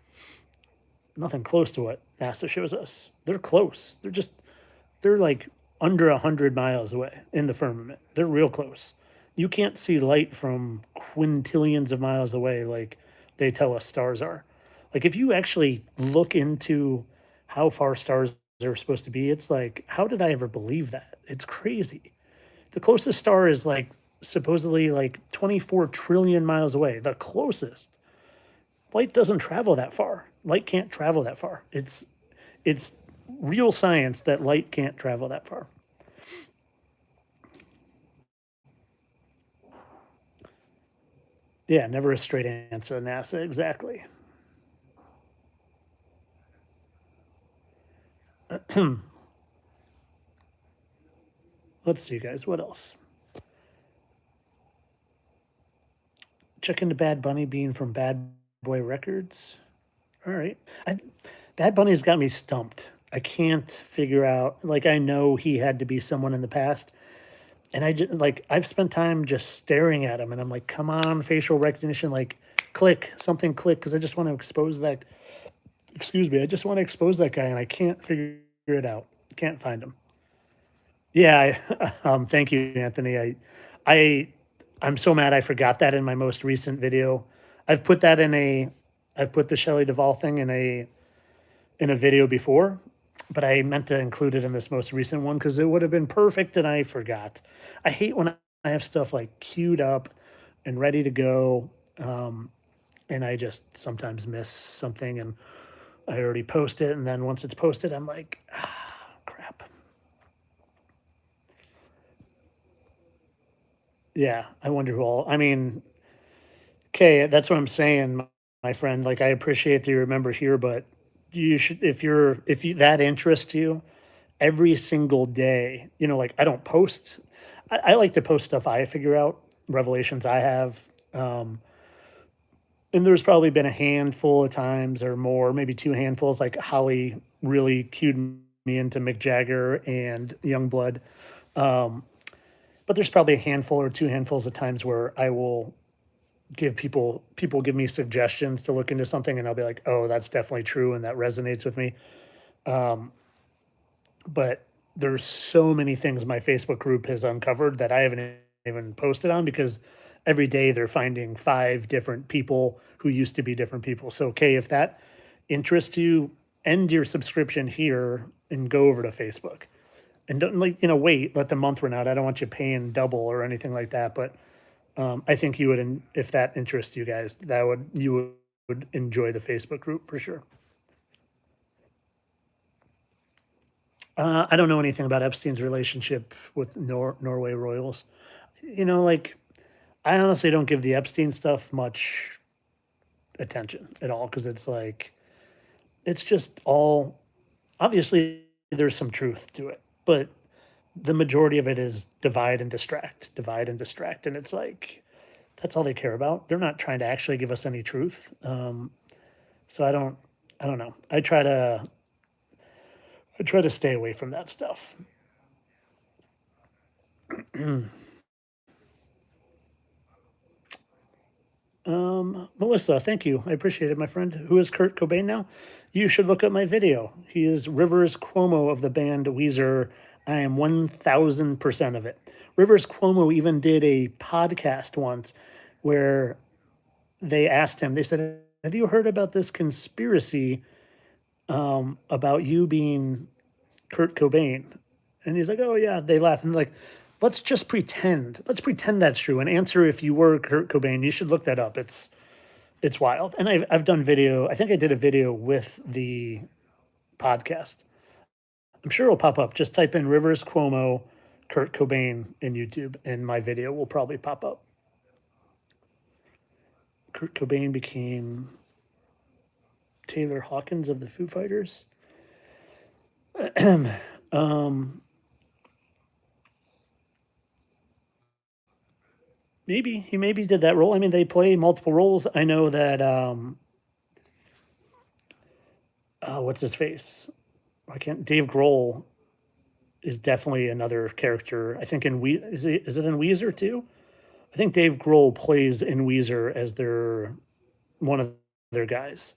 Nothing close to what NASA shows us. They're close. They're like under 100 miles away in the firmament. They're real close. You can't see light from quintillions of miles away like they tell us stars are. Like if you actually look into how far stars are supposed to be, it's like, how did I ever believe that? It's crazy. The closest star is like supposedly like 24 trillion miles away. The closest. Light doesn't travel that far. Light can't travel that far. It's real science that light can't travel that far. Yeah, never a straight answer, NASA. Exactly. Let's see, guys. What else? Check into Bad Bunny being from Bad Boy Records. All right. I, Bad Bunny's got me stumped. I can't figure out. Like, I know he had to be someone in the past, and I just like I've spent time just staring at him, and I'm like, come on, facial recognition, like, click something, click, because I just want to expose that. Excuse me, I just want to expose that guy, and I can't figure it out. Can't find him. Yeah, thank you, Anthony. I, I'm so mad I forgot that in my most recent video. I've put that in a, I've put the Shelley Duvall thing in a video before, but I meant to include it in this most recent one because it would have been perfect, and I forgot. I hate when I have stuff like queued up and ready to go, and I just sometimes miss something, and I already post it, and then once it's posted, I'm like, ah, crap. Yeah, I wonder who all. I mean, okay, that's what I'm saying, my friend. Like, I appreciate that you remember here, but you should, if you that interests you, every single day, like I don't post. I like to post stuff I figure out, revelations I have. Um, and there's probably been a handful of times or more, maybe two handfuls, like Holly really cued me into Mick Jagger and Youngblood. Um, but there's probably a handful or two handfuls of times where I will give people give me suggestions to look into something, and I'll be like, oh, that's definitely true, and that resonates with me. But there's so many things my Facebook group has uncovered that I haven't even posted on because every day they're finding five different people who used to be different people. So, okay, if that interests you, end your subscription here and go over to Facebook. And don't like, wait, let the month run out. I don't want you paying double or anything like that. But I think you would, if that interests you guys, you would enjoy the Facebook group for sure. I don't know anything about Epstein's relationship with Norway royals. Like I honestly don't give the Epstein stuff much attention at all because it's like it's just all obviously there's some truth to it, but the majority of it is divide and distract, and it's like that's all they care about. They're not trying to actually give us any truth. So I don't know. I try to stay away from that stuff. Melissa, thank you. I appreciate it, my friend. Who is Kurt Cobain now? You should look up my video. He is Rivers Cuomo of the band Weezer. I am 1000% of it. Rivers Cuomo even did a podcast once where they asked him, they said, "Have you heard about this conspiracy about you being Kurt Cobain?" And he's like, "Oh, yeah." They laugh and like, let's just pretend. Let's pretend that's true and answer if you were Kurt Cobain. You should look that up. It's wild. And I've done video. I think I did a video with the podcast. I'm sure it'll pop up. Just type in Rivers Cuomo, Kurt Cobain in YouTube, and my video will probably pop up. Kurt Cobain became Taylor Hawkins of the Foo Fighters. Maybe he maybe did that role. I mean, they play multiple roles. I know that what's his face? I can't. Dave Grohl is definitely another character. I think in is it in Weezer too? I think Dave Grohl plays in Weezer as their one of their guys.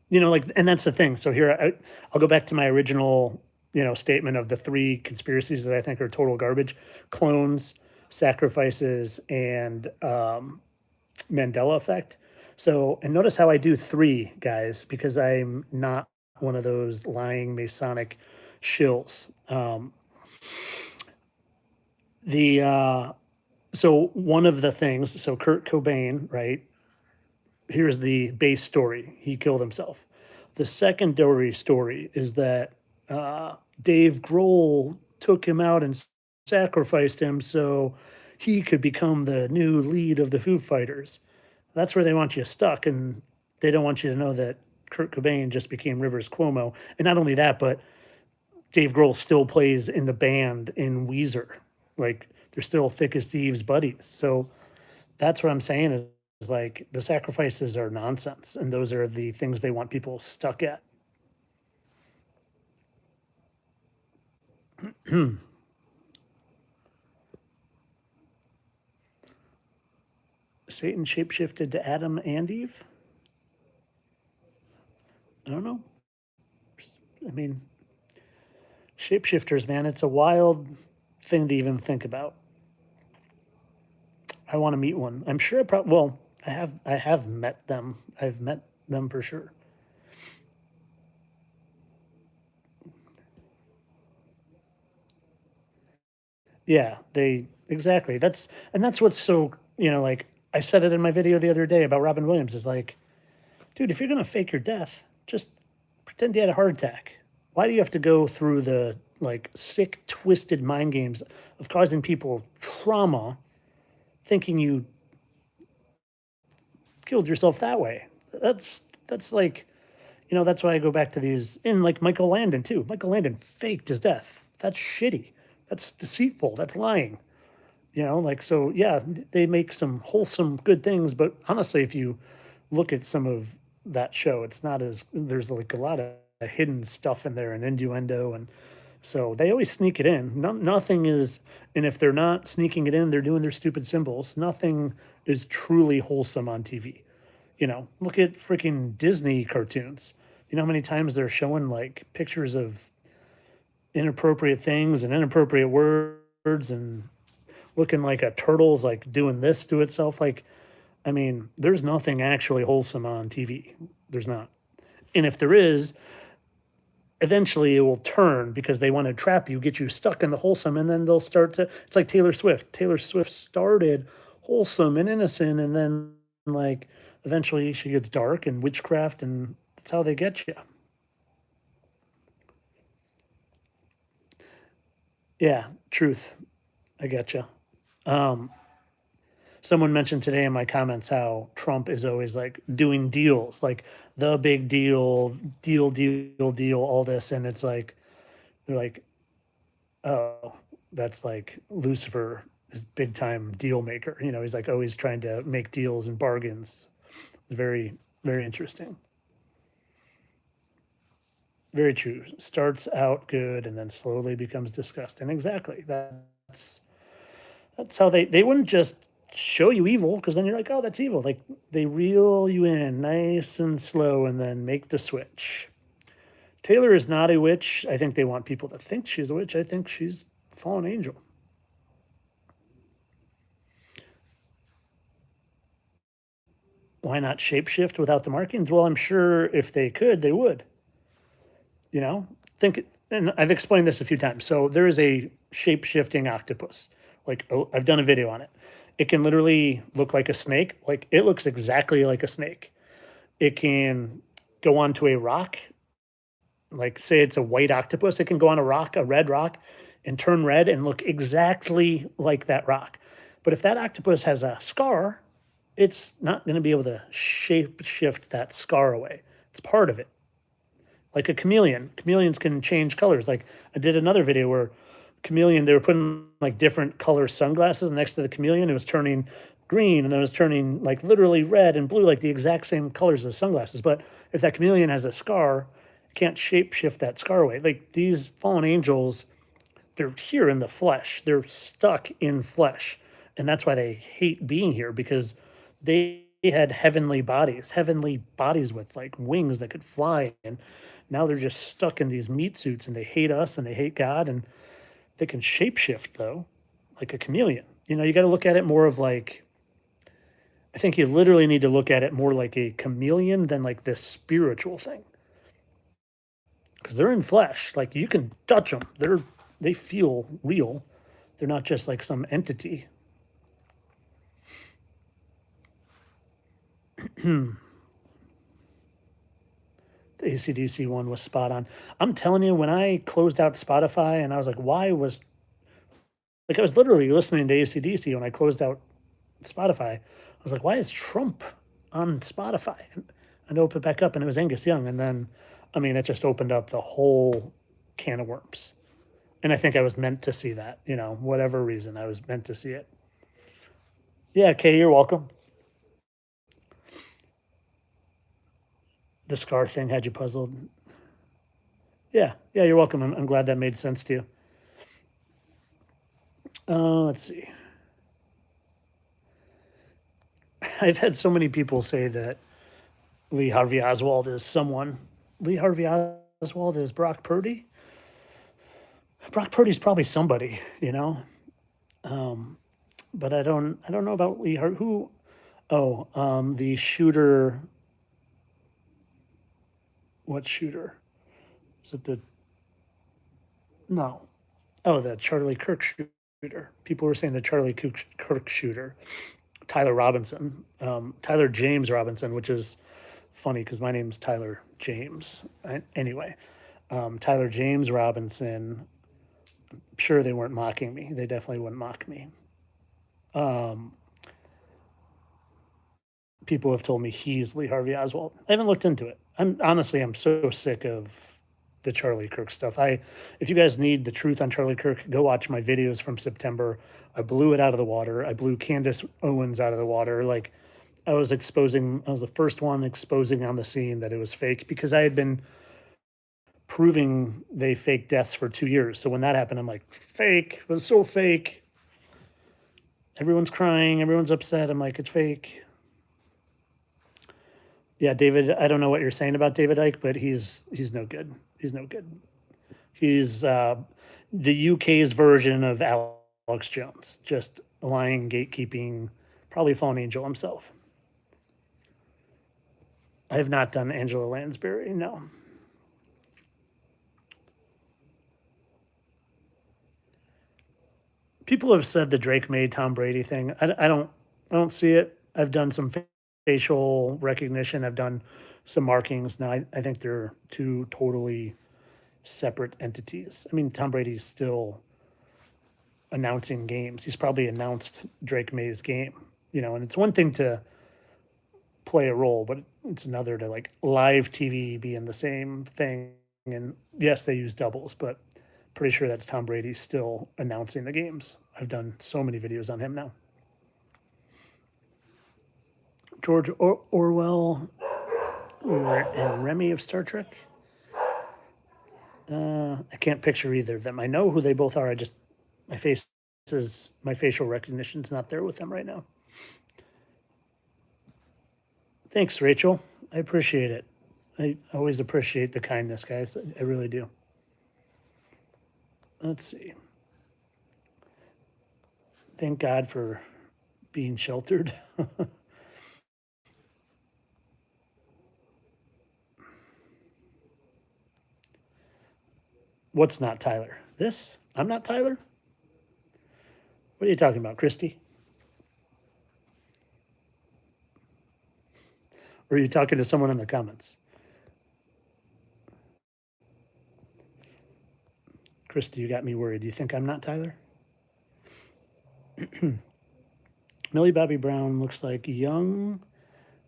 You know, like, and that's the thing. So here, I'll go back to my original, statement of the three conspiracies that I think are total garbage: clones, sacrifices, and Mandela effect. So, and notice how I do three, guys, because I'm not one of those lying Masonic shills. The so one of the things, so Kurt Cobain, right? Here's the base story. He killed himself. The secondary story is that Dave Grohl took him out and sacrificed him so he could become the new lead of the Foo Fighters. That's where they want you stuck, and they don't want you to know that Kurt Cobain just became Rivers Cuomo. And not only that, but Dave Grohl still plays in the band in Weezer. Like, they're still thick as thieves buddies. So that's what I'm saying is like the sacrifices are nonsense, and those are the things they want people stuck at. Satan shapeshifted to Adam and Eve. I don't know. I mean, shapeshifters, man, it's a wild thing to even think about. I want to meet one. I'm sure I probably well, I have met them. I've met them for sure. Yeah, they exactly. That's what's so, like I said it in my video the other day about Robin Williams is like, dude, if you're gonna fake your death, just pretend you had a heart attack. Why do you have to go through the like sick, twisted mind games of causing people trauma, thinking you killed yourself that way? That's like, that's why I go back to these in like Michael Landon too. Michael Landon faked his death. That's shitty. That's deceitful. That's lying. Like so. Yeah, they make some wholesome, good things, but honestly, if you look at some of that show, it's not as there's like a lot of hidden stuff in there and innuendo, and so they always sneak it in. Nothing is, and if they're not sneaking it in, they're doing their stupid symbols. Nothing is truly wholesome on TV. Look at freaking Disney cartoons. You know how many times they're showing like pictures of inappropriate things and inappropriate words and looking like a turtle's like doing this to itself. Like, I mean, there's nothing actually wholesome on TV. There's not. And if there is, eventually it will turn because they want to trap you, get you stuck in the wholesome, and then they'll start to. It's like Taylor Swift. Taylor Swift started wholesome and innocent, and then like eventually she gets dark and witchcraft, and that's how they get you. Yeah, truth. I get you. Someone mentioned today in my comments how Trump is always like doing deals, like the big deal, deal, all this. And it's like, they're like, oh, that's like Lucifer is big time deal maker. He's like always trying to make deals and bargains. Very, very interesting. Very true. Starts out good and then slowly becomes disgusting. Exactly. That's how they wouldn't just show you evil because then you're like, oh, that's evil. Like they reel you in nice and slow and then make the switch. Taylor is not a witch. I think they want people to think she's a witch. I think she's a fallen angel. Why not shapeshift without the markings? Well, I'm sure if they could, they would. You know, think, and I've explained this a few times. So there is a shape shifting octopus. Like, oh, I've done a video on it. It can literally look like a snake. Like, it looks exactly like a snake. It can go onto a rock. Like, say it's a white octopus, it can go on a rock, a red rock, and turn red and look exactly like that rock. But if that octopus has a scar, it's not going to be able to shape shift that scar away. It's part of it. Like a chameleon. Chameleons can change colors. Like I did another video where chameleon, they were putting like different color sunglasses next to the chameleon. It was turning green and then it was turning like literally red and blue, like the exact same colors as sunglasses. But if that chameleon has a scar, it can't shape shift that scar away. Like these fallen angels, they're here in the flesh. They're stuck in flesh. And that's why they hate being here because they had heavenly bodies with like wings that could fly. And now they're just stuck in these meat suits and they hate us and they hate God. And they can shapeshift though, like a chameleon. You know, you got to look at it more of like, I think you literally need to look at it more like a chameleon than like this spiritual thing. Because they're in flesh. Like you can touch them. They feel real. They're not just like some entity. The ACDC one was spot on. I'm telling you, when I closed out Spotify and I was like, why was like I was literally listening to ACDC when I closed out Spotify. I was like, why is Trump on Spotify? And I opened it back up and it was Angus Young. And then, I mean, it just opened up the whole can of worms. And I think I was meant to see that, you know, whatever reason, I was meant to see it. Yeah, Kay, you're welcome. The scar thing had you puzzled. Yeah, yeah, you're welcome. I'm glad that made sense to you. Let's see. I've had so many people say that Lee Harvey Oswald is someone. Lee Harvey Oswald is Brock Purdy. Brock Purdy's probably somebody, you know. But I don't know about Lee Harvey. Who? Oh, the shooter. What shooter? Is it the no? Oh, the Charlie Kirk shooter. People were saying the Charlie Kirk shooter. Tyler Robinson, Tyler James Robinson, which is funny because my name's Tyler James. Anyway, Tyler James Robinson. Sure, they weren't mocking me. They definitely wouldn't mock me. Um, People have told me he's Lee Harvey Oswald. I haven't looked into it. I'm so sick of the Charlie Kirk stuff. If you guys need the truth on Charlie Kirk, go watch my videos from September. I blew it out of the water. I blew Candace Owens out of the water. Like I was the first one exposing on the scene that it was fake because I had been proving they fake deaths for 2 years. So when that happened, I'm like, fake. It was so fake. Everyone's crying. Everyone's upset. I'm like, it's fake. Yeah, David. I don't know what you're saying about David Icke, but he's no good. He's no good. He's the UK's version of Alex Jones, just lying, gatekeeping, probably fallen angel himself. I have not done Angela Lansbury. No. People have said the Drake May Tom Brady thing. I don't see it. I've done some facial recognition. I've done some markings. Now I think they're two totally separate entities. I mean, Tom Brady's still announcing games. He's probably announced Drake May's game, you know, and it's one thing to play a role, but it's another to like live TV be in the same thing. And yes, they use doubles, but pretty sure that's Tom Brady still announcing the games. I've done so many videos on him now. George Orwell and Remy of Star Trek. I can't picture either of them. I know who they both are. My facial recognition's not there with them right now. Thanks, Rachel. I appreciate it. I always appreciate the kindness, guys. I really do. Let's see. Thank God for being sheltered. What's not Tyler? This? I'm not Tyler? What are you talking about, Christy? Or are you talking to someone in the comments? Christy, you got me worried. Do you think I'm not Tyler? Millie Bobby Brown looks like young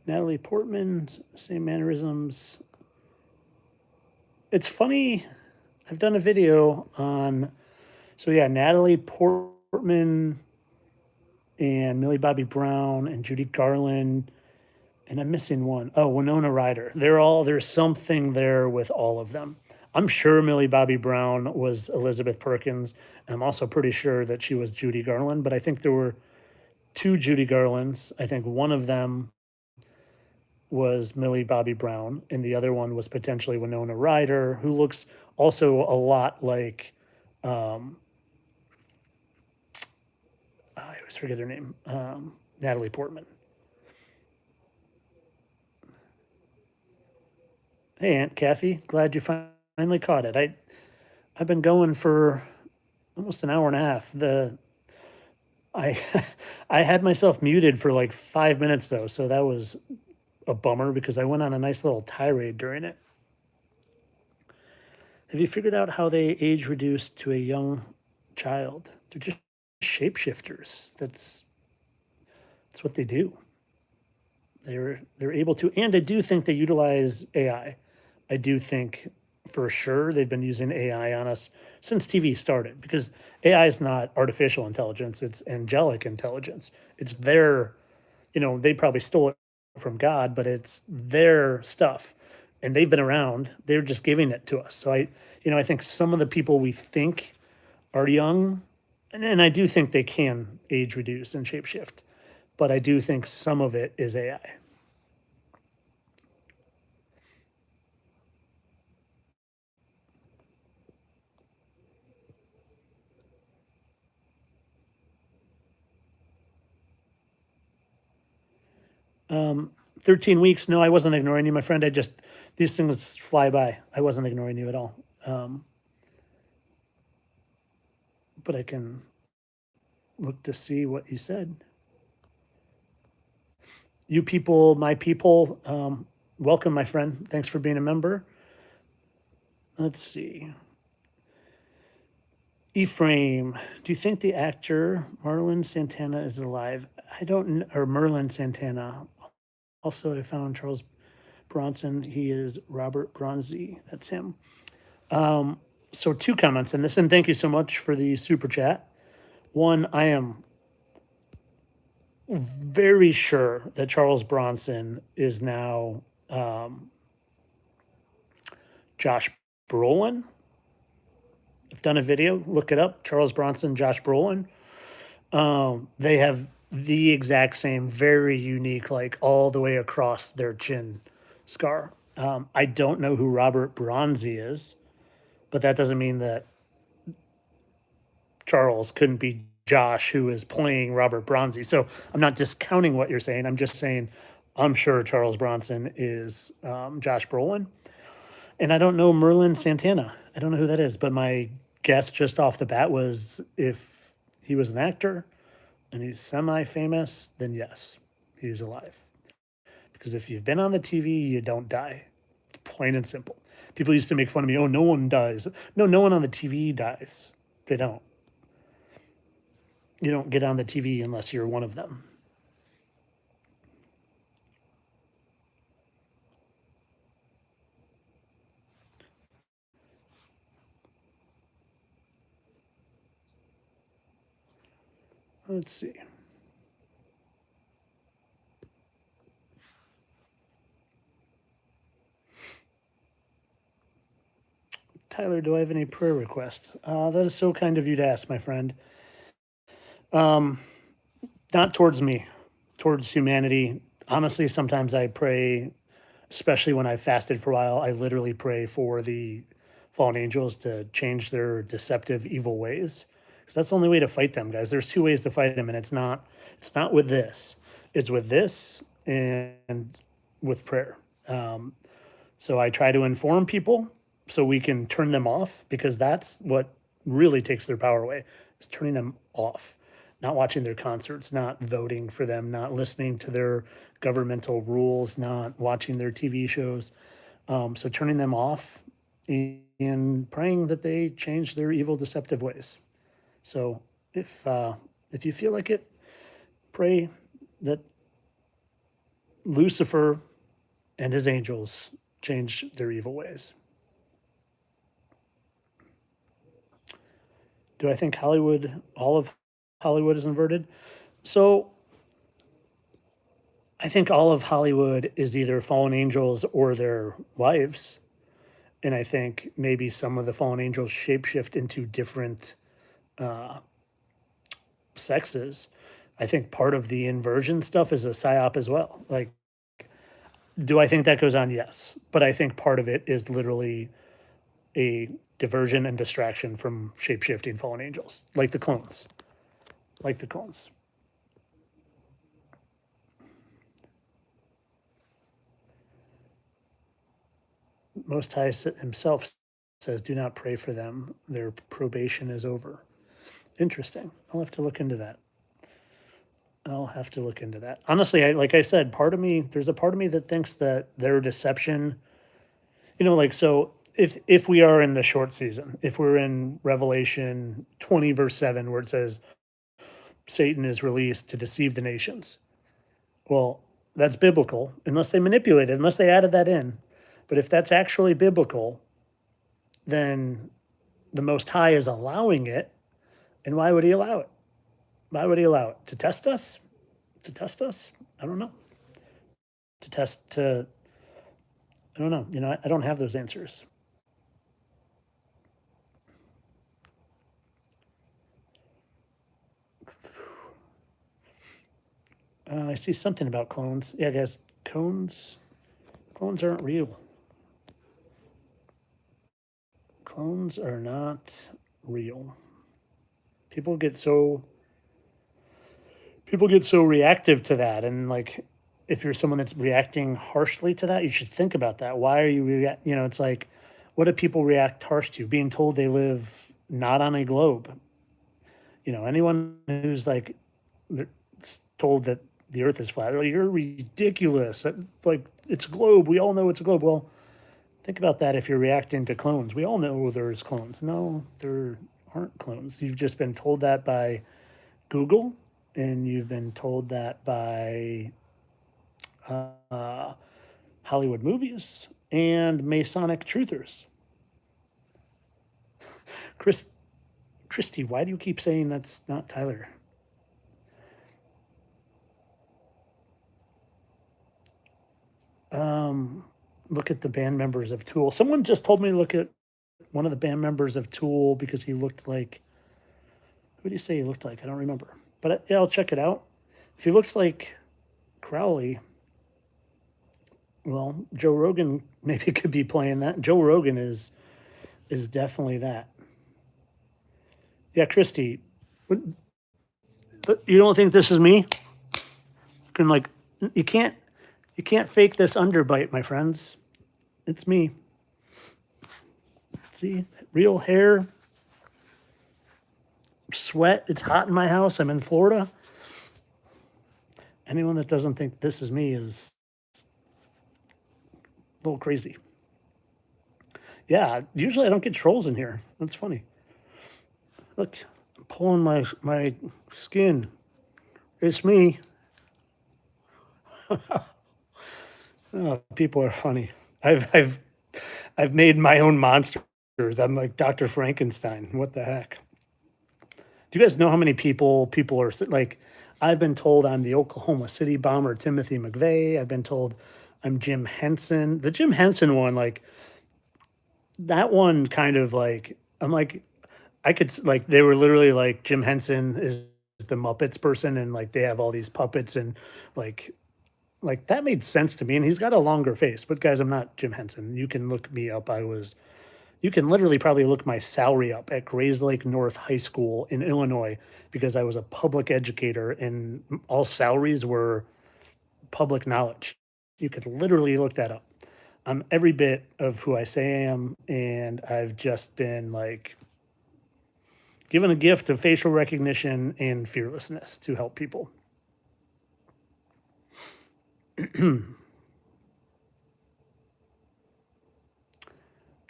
Natalie Portman, same mannerisms. It's funny. I've done a video on, so yeah, Natalie Portman and Millie Bobby Brown and Judy Garland, and I'm missing one. Oh, Winona Ryder. There's something there with all of them. I'm sure Millie Bobby Brown was Elizabeth Perkins, and I'm also pretty sure that she was Judy Garland, but I think there were two Judy Garlands. I think one of them was Millie Bobby Brown, and the other one was potentially Winona Ryder, who looks also a lot like, um, I always forget her name, Natalie Portman. Hey, Aunt Kathy, glad you finally caught it. I've been going for almost an hour and a half. I I had myself muted for like 5 minutes though, so that was a bummer because I went on a nice little tirade during it. Have you figured out how they age reduce to a young child? They're just shapeshifters. That's what they do. They're able to, and I do think they utilize AI. I do think for sure they've been using AI on us since TV started because AI is not artificial intelligence, it's angelic intelligence. It's their, they probably stole it from God, but it's their stuff. And they've been around. They're just giving it to us. So I think some of the people we think are young, and I do think they can age reduce and shapeshift, but I do think some of it is AI. 13 weeks. No, I wasn't ignoring you, my friend. These things fly by. I wasn't ignoring you at all. Um, but I can look to see what you said. You people, my people, welcome, my friend. Thanks for being a member. Let's see. Ephraim, do you think the actor Marlon Santana is alive? I don't, or Merlin Santana. Also, I found Charles Bronson. He is Robert Bronzy. That's him. So, two comments in this, and thank you so much for the super chat. One, I am very sure that Charles Bronson is now Josh Brolin. I've done a video, look it up. Charles Bronson, Josh Brolin. They have the exact same, very unique, like all the way across their chin scar. I don't know who Robert Bronzy is, but that doesn't mean that Charles couldn't be Josh, who is playing Robert Bronzy. So I'm not discounting what you're saying. I'm just saying I'm sure Charles Bronson is Josh Brolin. And I don't know Merlin Santana. I don't know who that is, but my guess just off the bat was if he was an actor and he's semi famous, then yes, he's alive. Because if you've been on the TV, you don't die. Plain and simple. People used to make fun of me. Oh, no one dies. No, no one on the TV dies. They don't. You don't get on the TV unless you're one of them. Let's see. Tyler, do I have any prayer requests? That is so kind of you to ask, my friend. Not towards me, towards humanity. Honestly, sometimes I pray, especially when I fasted for a while, I literally pray for the fallen angels to change their deceptive evil ways. Because that's the only way to fight them, guys. There's two ways to fight them, and it's not with this. It's with this and with prayer. So I try to inform people so we can turn them off, because that's what really takes their power away, is turning them off, not watching their concerts, not voting for them, not listening to their governmental rules, not watching their TV shows. So turning them off and praying that they change their evil, deceptive ways. So if you feel like it, pray that Lucifer and his angels change their evil ways. Do I think all of Hollywood is inverted? So I think all of Hollywood is either fallen angels or their wives. And I think maybe some of the fallen angels shapeshift into different sexes. I think part of the inversion stuff is a psyop as well. Like, do I think that goes on? Yes. But I think part of it is literally a diversion and distraction from shapeshifting fallen angels, like the clones. Like the clones. Most High himself says, do not pray for them. Their probation is over. Interesting. I'll have to look into that. I'll have to look into that. Honestly, like I said, there's a part of me that thinks that their deception, like, so if we are in the short season, if we're in Revelation 20, verse 7, where it says Satan is released to deceive the nations. Well, that's biblical, unless they manipulated, unless they added that in. But if that's actually biblical, then the Most High is allowing it. And why would he allow it? Why would he allow it? To test us? To test us? I don't know. I don't know. I don't have those answers. I see something about clones. Yeah, guys, clones aren't real. Clones are not real. People get so reactive to that, and like, if you're someone that's reacting harshly to that, you should think about that. Why are you it's like, what do people react harsh to? Being told they live not on a globe. Anyone who's like told that the earth is flat, they're like, you're ridiculous. Like, it's a globe. We all know it's a globe. Well, think about that. If you're reacting to clones, we all know there's clones. No, there aren't clones. You've just been told that by Google, and you've been told that by Hollywood movies and Masonic truthers. Christy, why do you keep saying that's not Tyler? Look at the band members of Tool. Someone just told me to look at one of the band members of Tool because he looked like, who do you say he looked like? I don't remember. But yeah, I'll check it out. If he looks like Crowley, well, Joe Rogan maybe could be playing that. Joe Rogan is definitely that. Yeah, Christy, you don't think this is me? Like, you can't fake this underbite, my friends. It's me. See, real hair, sweat. It's hot in my house. I'm in Florida. Anyone that doesn't think this is me is a little crazy. Yeah, usually I don't get trolls in here. That's funny. Look, I'm pulling my skin. It's me. Oh, people are funny. I've made my own monsters. I'm like Dr. Frankenstein. What the heck? Do you guys know how many people are like? I've been told I'm the Oklahoma City bomber, Timothy McVeigh. I've been told I'm Jim Henson. The Jim Henson one, like, that one kind of like, I'm like, I could like, they were literally like, Jim Henson is the Muppets person, and like they have all these puppets, and like like that made sense to me. And he's got a longer face. But guys, I'm not Jim Henson. You can look me up. You can literally probably look my salary up at Grays Lake North High School in Illinois because I was a public educator and all salaries were public knowledge. You could literally look that up. I'm every bit of who I say I am, and I've just been like given a gift of facial recognition and fearlessness to help people.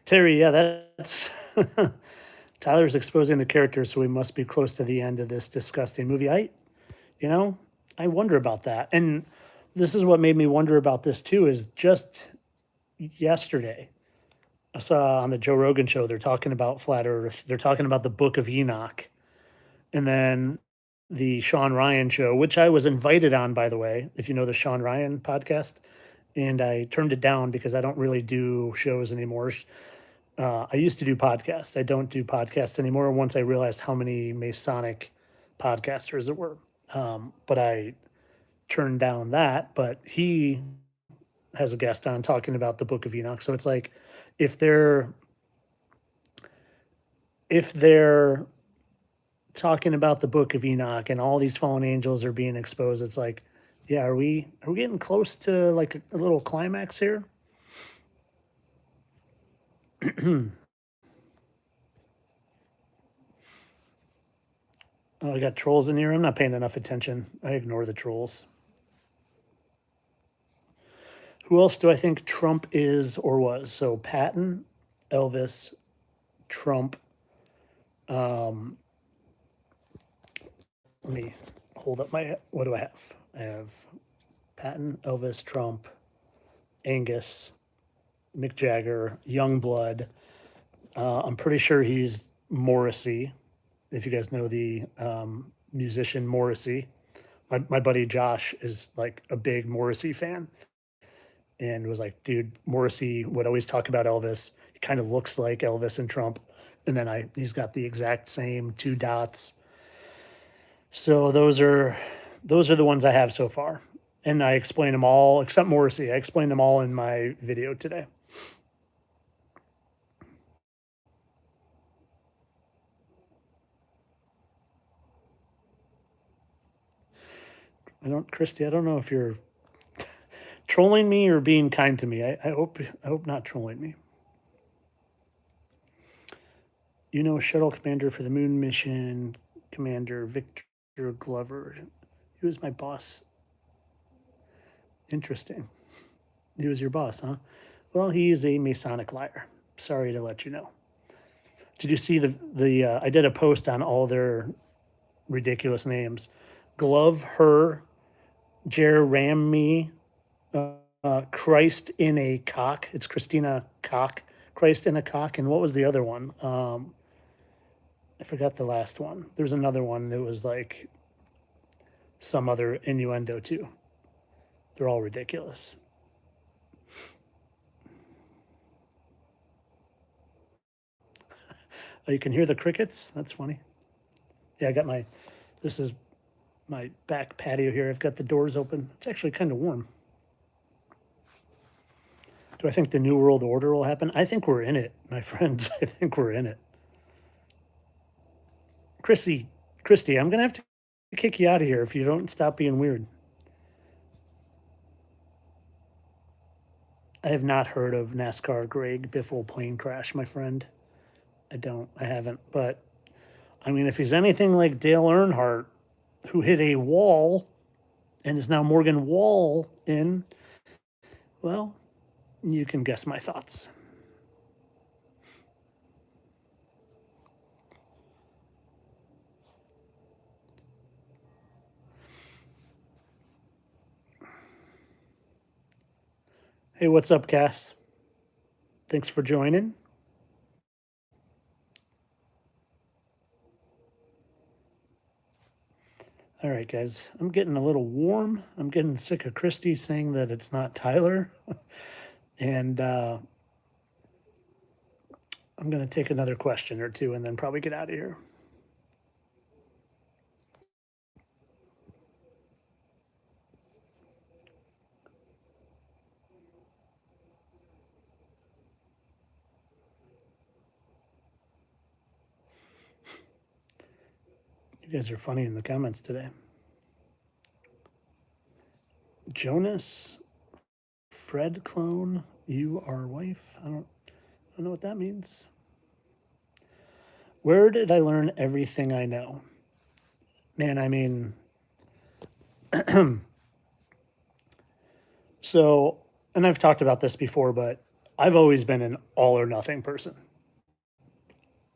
Terry, yeah, that's Tyler's exposing the character, so we must be close to the end of this disgusting movie. You know, I wonder about that. And this is what made me wonder about this too, is just yesterday, I saw on the Joe Rogan show, they're talking about flat earth. They're talking about the book of Enoch. And then the Sean Ryan show, which I was invited on, by the way, if you know the Sean Ryan podcast. And I turned it down because I don't really do shows anymore. I used to do podcasts. I don't do podcasts anymore once I realized how many Masonic podcasters there were. But I turned down that. But he has a guest on talking about the Book of Enoch. So it's like if they're talking about the Book of Enoch and all these fallen angels are being exposed, it's like, yeah, are we getting close to like a little climax here? Oh, I got trolls in here. I'm not paying enough attention. I ignore the trolls. Who else do I think Trump is or was? So Patton, Elvis, Trump. Um, Let me hold up my. What do I have? I have Patton, Elvis, Trump, Angus, Mick Jagger, Youngblood. I'm pretty sure he's Morrissey. If you guys know the musician Morrissey, my buddy Josh is like a big Morrissey fan and was like, dude, Morrissey would always talk about Elvis. He kind of looks like Elvis and Trump. And then he's got the exact same two dots. So those are the ones I have so far. And I explain them all, except Morrissey. I explained them all in my video today. Christy, I don't know if you're trolling me or being kind to me. I hope not trolling me. You know, shuttle commander for the moon mission, Commander Victor Glover. He was my boss. Interesting. He was your boss, huh? Well, he is a Masonic liar. Sorry to let you know. Did you see the? I did a post on all their ridiculous names. Glove her, Jeremy, Christ in a cock. It's Christina Cock. Christ in a cock. And what was the other one? I forgot the last one. There's another one that was like some other innuendo too. They're all ridiculous. Oh, you can hear the crickets? That's funny. Yeah, this is my back patio here. I've got the doors open. It's actually kind of warm. Do I think the New World Order will happen? I think we're in it, my friends. I think we're in it. Christy, I'm going to have to kick you out of here if you don't stop being weird. I have not heard of NASCAR Greg Biffle plane crash, my friend. I haven't. But I mean, if he's anything like Dale Earnhardt, who hit a wall and is now Morgan Wall in, well, you can guess my thoughts. Hey, what's up, Cass? Thanks for joining. All right, guys, I'm getting a little warm. I'm getting sick of Christy saying that it's not Tyler. And I'm going to take another question or two and then probably get out of here. You guys are funny in the comments today. Jonas, Fred clone, you are wife. I don't know what that means. Where did I learn everything I know? Man, I mean, so, and I've talked about this before, but I've always been an all or nothing person,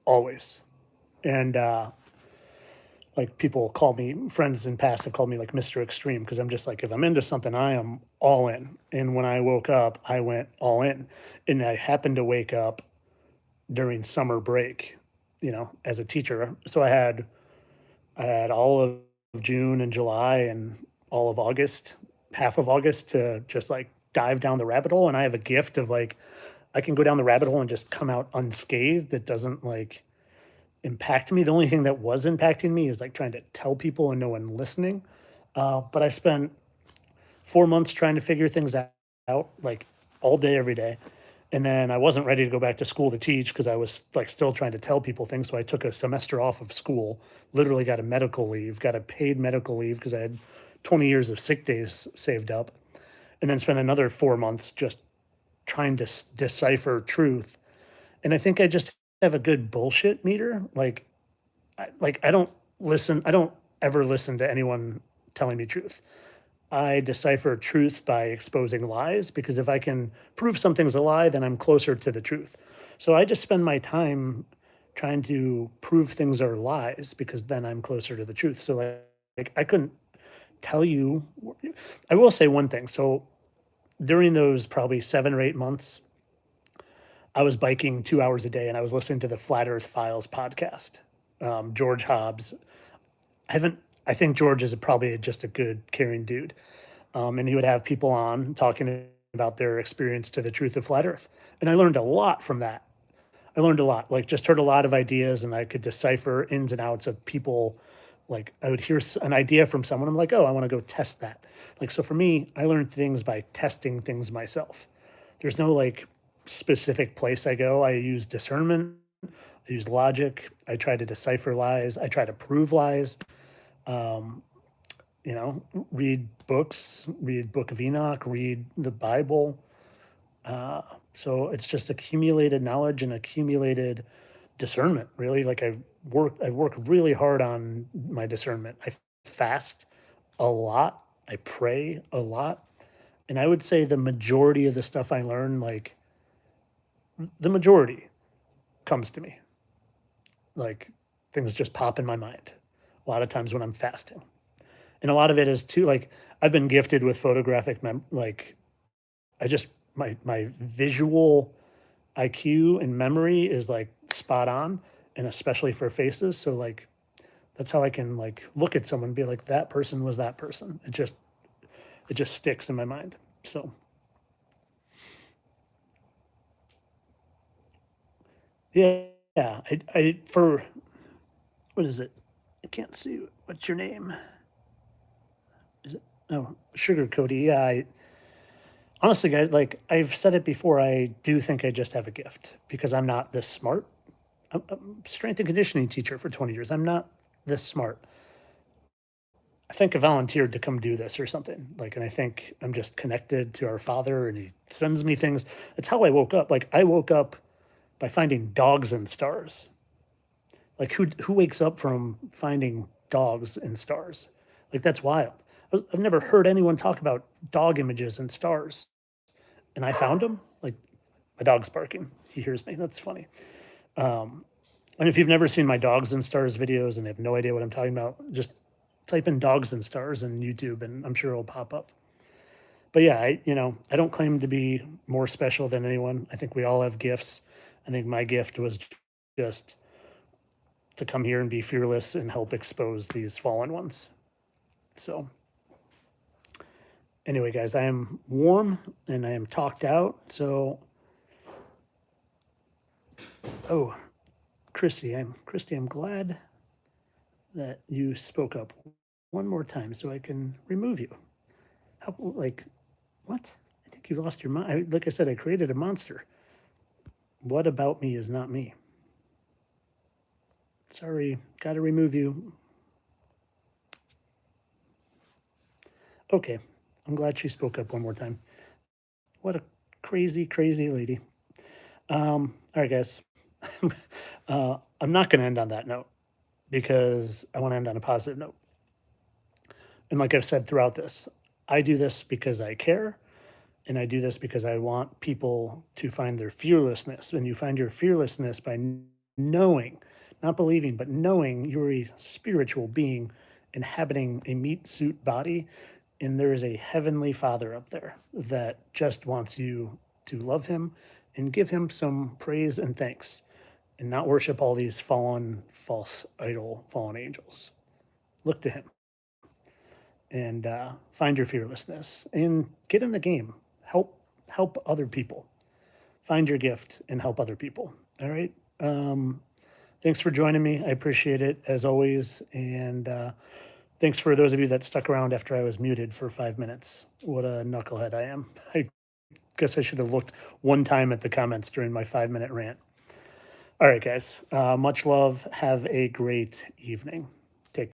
always. And like people call me, friends in past have called me like Mr. Extreme because I'm just like, if I'm into something, I am all in. And when I woke up, I went all in. And I happened to wake up during summer break, as a teacher. So I had all of June and July and all of August, half of August to just like dive down the rabbit hole. And I have a gift of like, I can go down the rabbit hole and just come out unscathed. That doesn't like impact me. The only thing that was impacting me is like trying to tell people and no one listening. But I spent 4 months trying to figure things out, like all day, every day. And then I wasn't ready to go back to school to teach because I was like still trying to tell people things. So I took a semester off of school, literally got a medical leave, got a paid medical leave because I had 20 years of sick days saved up, and then spent another 4 months just trying to decipher truth. And I think I just have a good bullshit meter. Like I don't listen. I don't ever listen to anyone telling me truth. I decipher truth by exposing lies because if I can prove something's a lie, then I'm closer to the truth. So I just spend my time trying to prove things are lies because then I'm closer to the truth. So like I couldn't tell you. I will say one thing. So during those probably 7 or 8 months, I was biking 2 hours a day and I was listening to the Flat Earth Files podcast. George Hobbs. I haven't. I think George is probably just a good, caring dude. And he would have people on talking about their experience to the truth of flat Earth. And I learned a lot from that. I learned a lot, like just heard a lot of ideas, and I could decipher ins and outs of people. Like I would hear an idea from someone, I'm like, oh, I want to go test that. Like so, for me, I learned things by testing things myself. There's no like specific place I go. I use discernment. I use logic. I try to decipher lies. I try to prove lies. Um, read books, read Book of Enoch, read the Bible. So it's just accumulated knowledge and accumulated discernment. Really, like I work really hard on my discernment. I fast a lot. I pray a lot, and I would say the majority of the stuff I learn, like the majority, comes to me. Like things just pop in my mind. A lot of times when I'm fasting. And a lot of it is too like I've been gifted with photographic like I just my visual IQ and memory is like spot on, and especially for faces. So like that's how I can like look at someone and be like that person was that person. It just sticks in my mind. So yeah, yeah. I for what is it? I can't see what's your name. Is it Sugar Cody? Yeah, honestly, guys, like I've said it before, I do think I just have a gift because I'm not this smart. I'm a strength and conditioning teacher for 20 years. I'm not this smart. I think I volunteered to come do this or something. Like, and I think I'm just connected to our Father, and He sends me things. It's how I woke up. Like, I woke up by finding dogs and stars. Like, who wakes up from finding dogs and stars? Like, that's wild. I've never heard anyone talk about dog images and stars, and I found them. Like, my dog's barking. He hears me. That's funny. Um, and if you've never seen my dogs and stars videos and have no idea what I'm talking about, just type in dogs and stars in YouTube, and I'm sure it'll pop up. But yeah, I don't claim to be more special than anyone. I think we all have gifts. I think my gift was just to come here and be fearless and help expose these fallen ones. So anyway, guys, I am warm and I am talked out. So, oh, Christy, I'm glad that you spoke up one more time so I can remove you. How, like, what? I think you've lost your mind. Like I said, I created a monster. What about me is not me? Sorry, got to remove you. Okay. I'm glad she spoke up one more time. What a crazy, crazy lady. All right, guys. I'm not going to end on that note because I want to end on a positive note. And like I've said throughout this, I do this because I care. And I do this because I want people to find their fearlessness. And you find your fearlessness by knowing, not believing, but knowing you're a spiritual being inhabiting a meat suit body. And there is a heavenly father up there that just wants you to love him and give him some praise and thanks and not worship all these fallen, false idol, fallen angels. Look to him and find your fearlessness and get in the game. Help other people. Find your gift and help other people. All right. Um, Thanks for joining me. I appreciate it as always. And thanks for those of you that stuck around after I was muted for 5 minutes. What a knucklehead I am. I guess I should have looked one time at the comments during my 5 minute rant. All right, guys. Much love. Have a great evening.